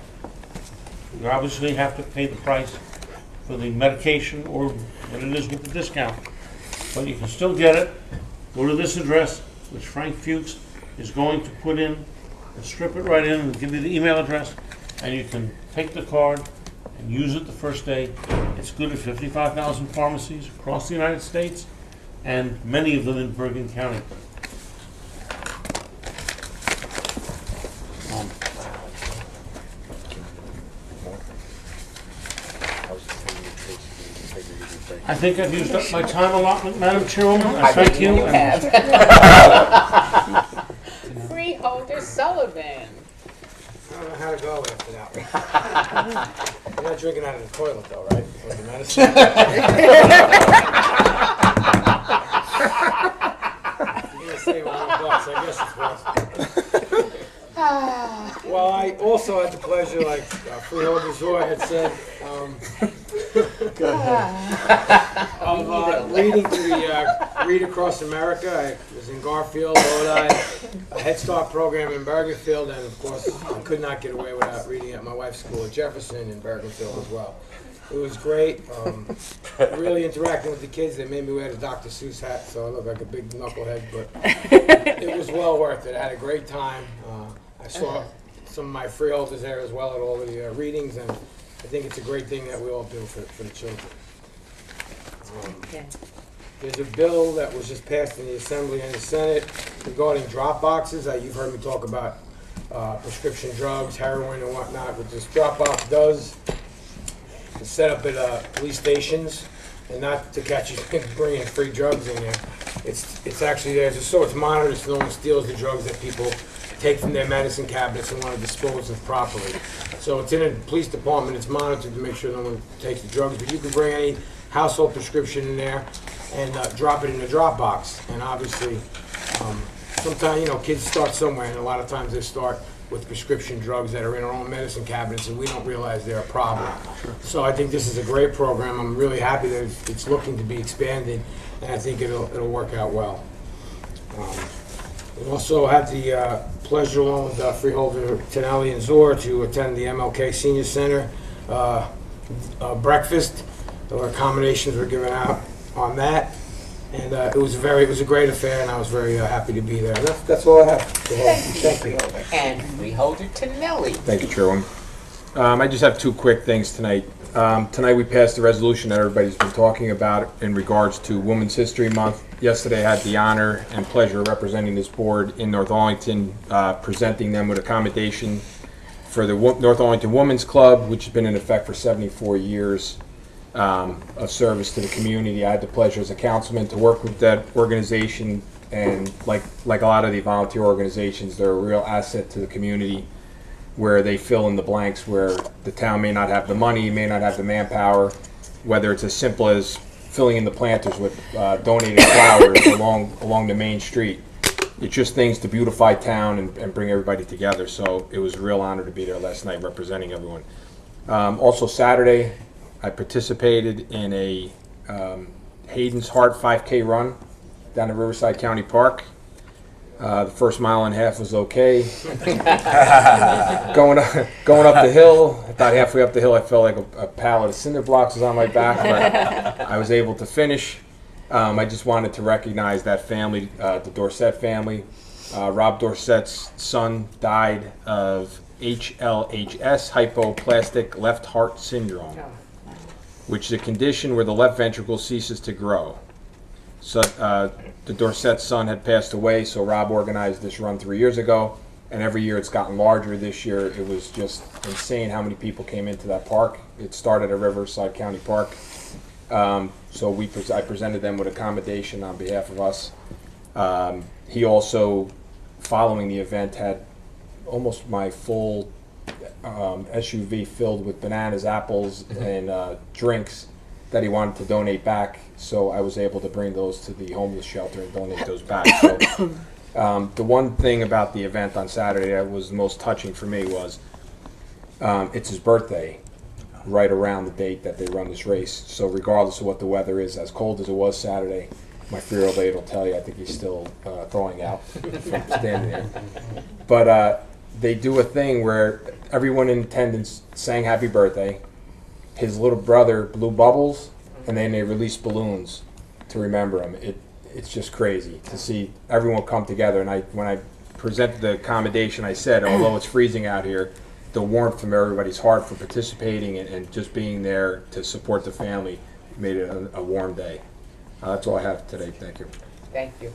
You obviously have to pay the price for the medication or what it is with the discount. But you can still get it. Go to this address, which Frank Fuchs is going to put in, and strip it right in and give you the email address, and you can take the card and use it the first day. It's good at 55,000 pharmacies across the United States, and many of them in Bergen County. I think I've used up my time allotment, Madam Chairwoman. I thank you. You have. Freeholder Sullivan. I don't know how to go after that one. You're not drinking out of the toilet though, right? With the medicine? You're gonna save $100, I guess it's worth. Well, I also had the pleasure, like Freeholder Zor had said, of reading to the Read Across America. I was in Garfield, Lodi, a Head Start program in Bergenfield, and of course I could not get away without reading at my wife's school at Jefferson in Bergenfield as well. It was great, really interacting with the kids. They made me wear the Dr. Seuss hat, so I look like a big knucklehead, but it was well worth it. I had a great time. I saw some of my freeholders there as well at all of the readings, and I think it's a great thing that we all do for the children. There's a bill that was just passed in the Assembly and the Senate regarding drop boxes. You've heard me talk about prescription drugs, heroin and whatnot. What this drop box does is set up at police stations, and not to catch you bringing free drugs in there. It's actually there just so it's monitored so no one steals the drugs that people take from their medicine cabinets and want to dispose of properly. So it's in a police department, it's monitored to make sure no one takes the drugs, but you can bring any household prescription in there and drop it in the drop box. And obviously, sometimes, kids start somewhere, and a lot of times they start with prescription drugs that are in our own medicine cabinets, and we don't realize they're a problem. So I think this is a great program. I'm really happy that it's looking to be expanded, and I think it'll work out well. We also had the pleasure, along with Freeholder Tonelli and Zor, to attend the MLK Senior Center breakfast. There were accommodations were given out on that, and it was a great affair, and I was very happy to be there. That's all I have. Thank you. And Freeholder Tonelli. Thank you, Chairwoman. I just have two quick things tonight. Tonight we passed the resolution that everybody's been talking about in regards to Women's History Month. Yesterday I had the honor and pleasure of representing this board in North Arlington, presenting them with accommodation for the North Arlington Women's Club, which has been in effect for 74 years of service to the community. I had the pleasure as a councilman to work with that organization, and like a lot of the volunteer organizations, they're a real asset to the community, where they fill in the blanks where the town may not have the money, may not have the manpower, whether it's as simple as filling in the planters with donated flowers along the main street. It's just things to beautify town and bring everybody together. So it was a real honor to be there last night representing everyone. Also Saturday, I participated in a Hayden's Heart 5K run down at Riverside County Park. The first mile and a half was okay. going up the hill, about halfway up the hill, I felt like a pallet of cinder blocks was on my back, but I was able to finish. I just wanted to recognize that family, the Dorsett family. Rob Dorsett's son died of HLHS, hypoplastic left heart syndrome, which is a condition where the left ventricle ceases to grow. So the Dorset son had passed away, so Rob organized this run 3 years ago, and every year it's gotten larger. This year it was just insane how many people came into that park. It started at Riverside County Park. So I presented them with accommodation on behalf of us. He also, following the event, had almost my full SUV filled with bananas, apples, and drinks that he wanted to donate back, so I was able to bring those to the homeless shelter and donate those back. So, the one thing about the event on Saturday that was most touching for me was it's his birthday, right around the date that they run this race. So regardless of what the weather is, as cold as it was Saturday, my 3-year-old will tell you, I think he's still throwing out from standing there. But they do a thing where everyone in attendance sang happy birthday. His little brother blew bubbles, and then they released balloons to remember him. It's just crazy to see everyone come together. And when I presented the accommodation, I said, although it's freezing out here, the warmth from everybody's heart for participating and just being there to support the family made it a warm day. That's all I have today. Thank you. Thank you.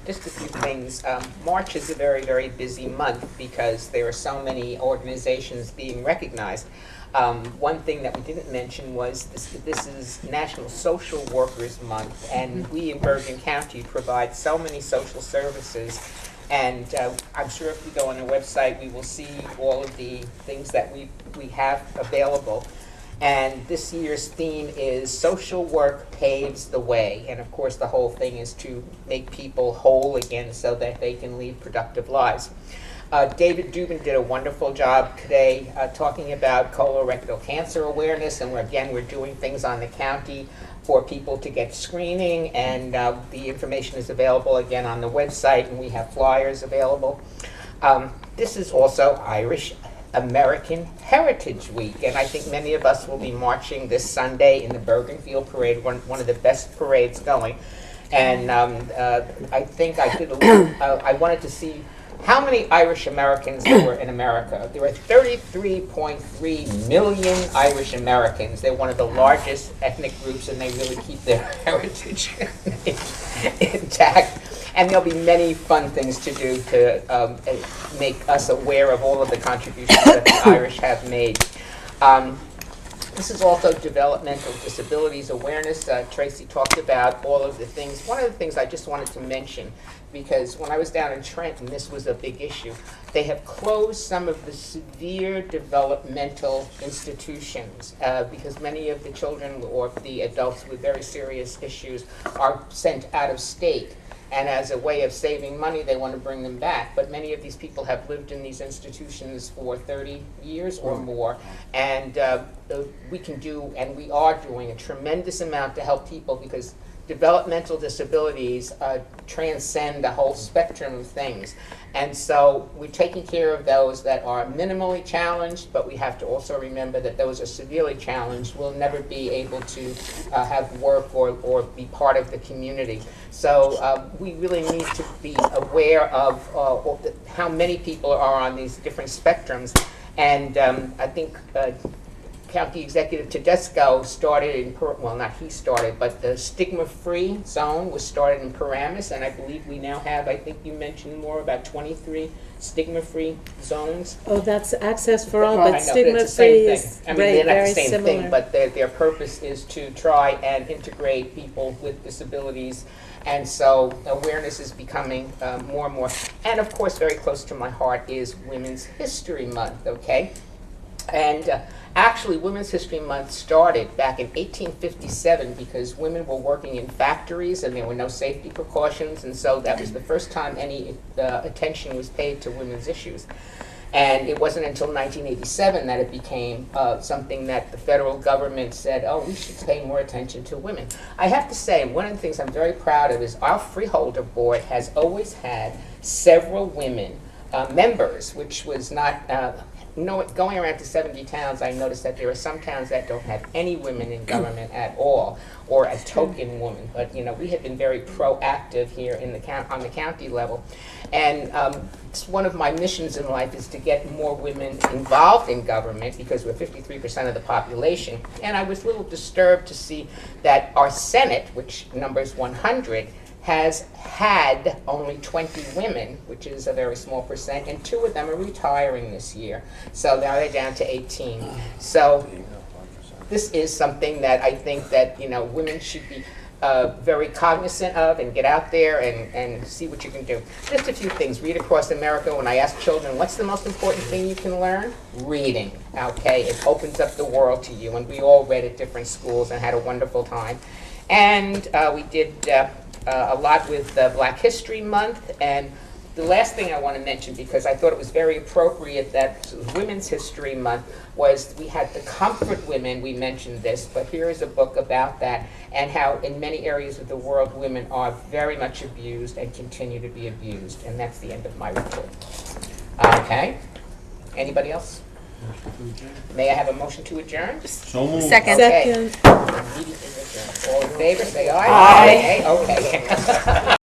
Just a few things. March is a very, very busy month because there are so many organizations being recognized. One thing that we didn't mention was this is National Social Workers Month, and we in Bergen County provide so many social services. And I'm sure if we go on our website, we will see all of the things that we have available. And this year's theme is Social Work Paves the Way. And of course, the whole thing is to make people whole again so that they can lead productive lives. David Dubin did a wonderful job today talking about colorectal cancer awareness. And we're doing things on the county for people to get screening. And the information is available again on the website, and we have flyers available. This is also Irish American Heritage Week, and I think many of us will be marching this Sunday in the Bergen Field Parade, one of the best parades going. And I think I did I wanted to see how many Irish Americans there were in America. There are 33.3 million Irish Americans. They're one of the largest ethnic groups, and they really keep their heritage intact. And there'll be many fun things to do to make us aware of all of the contributions that the Irish have made. This is also Developmental Disabilities Awareness. Tracy talked about all of the things. One of the things I just wanted to mention, because when I was down in Trenton, this was a big issue. They have closed some of the severe developmental institutions because many of the children or the adults with very serious issues are sent out of state. And as a way of saving money, they want to bring them back. But many of these people have lived in these institutions for 30 years or more. And we can do, and we are doing, a tremendous amount to help people, because developmental disabilities transcend a whole spectrum of things. And so we're taking care of those that are minimally challenged, but we have to also remember that those are severely challenged will never be able to have work or be part of the community. So we really need to be aware of how many people are on these different spectrums. And I think County Executive Tedesco started in, well, not he started, but the stigma-free zone was started in Paramus, and I believe we now have, I think you mentioned more, about 23 stigma-free zones. Oh, that's access for all, Well, but I know, but it's the stigma-free same is thing. I mean, they're not very the same similar. thing, but their purpose is to try and integrate people with disabilities. And so awareness is becoming more and more. And of course, very close to my heart is Women's History Month, okay? And actually, Women's History Month started back in 1857 because women were working in factories and there were no safety precautions, and so that was the first time any attention was paid to women's issues. And it wasn't until 1987 that it became something that the federal government said, oh, we should pay more attention to women. I have to say, one of the things I'm very proud of is our Freeholder Board has always had several women members, which was not... going around to 70 towns, I noticed that there are some towns that don't have any women in government at all, or a token woman. But you know, we have been very proactive here in the on the county level, and it's one of my missions in life is to get more women involved in government, because we're 53% of the population. And I was a little disturbed to see that our Senate, which numbers 100, has had only 20 women, which is a very small percent, and 2 of them are retiring this year. So now they're down to 18. So this is something that I think that, you know, women should be very cognizant of and get out there and see what you can do. Just a few things. Read Across America. When I ask children, what's the most important thing you can learn? Reading, okay? It opens up the world to you, and we all read at different schools and had a wonderful time. And we did a lot with Black History Month, and The last thing I want to mention, because I thought it was very appropriate that Women's History Month was, we had the Comfort Women, we mentioned this, but here is a book about that and how in many areas of the world women are very much abused and continue to be abused. And that's the end of my report. Okay. Anybody else? May I have a motion to adjourn? So moved. Second. Okay. Meeting is adjourned. All in favor, say aye. Aye. Okay.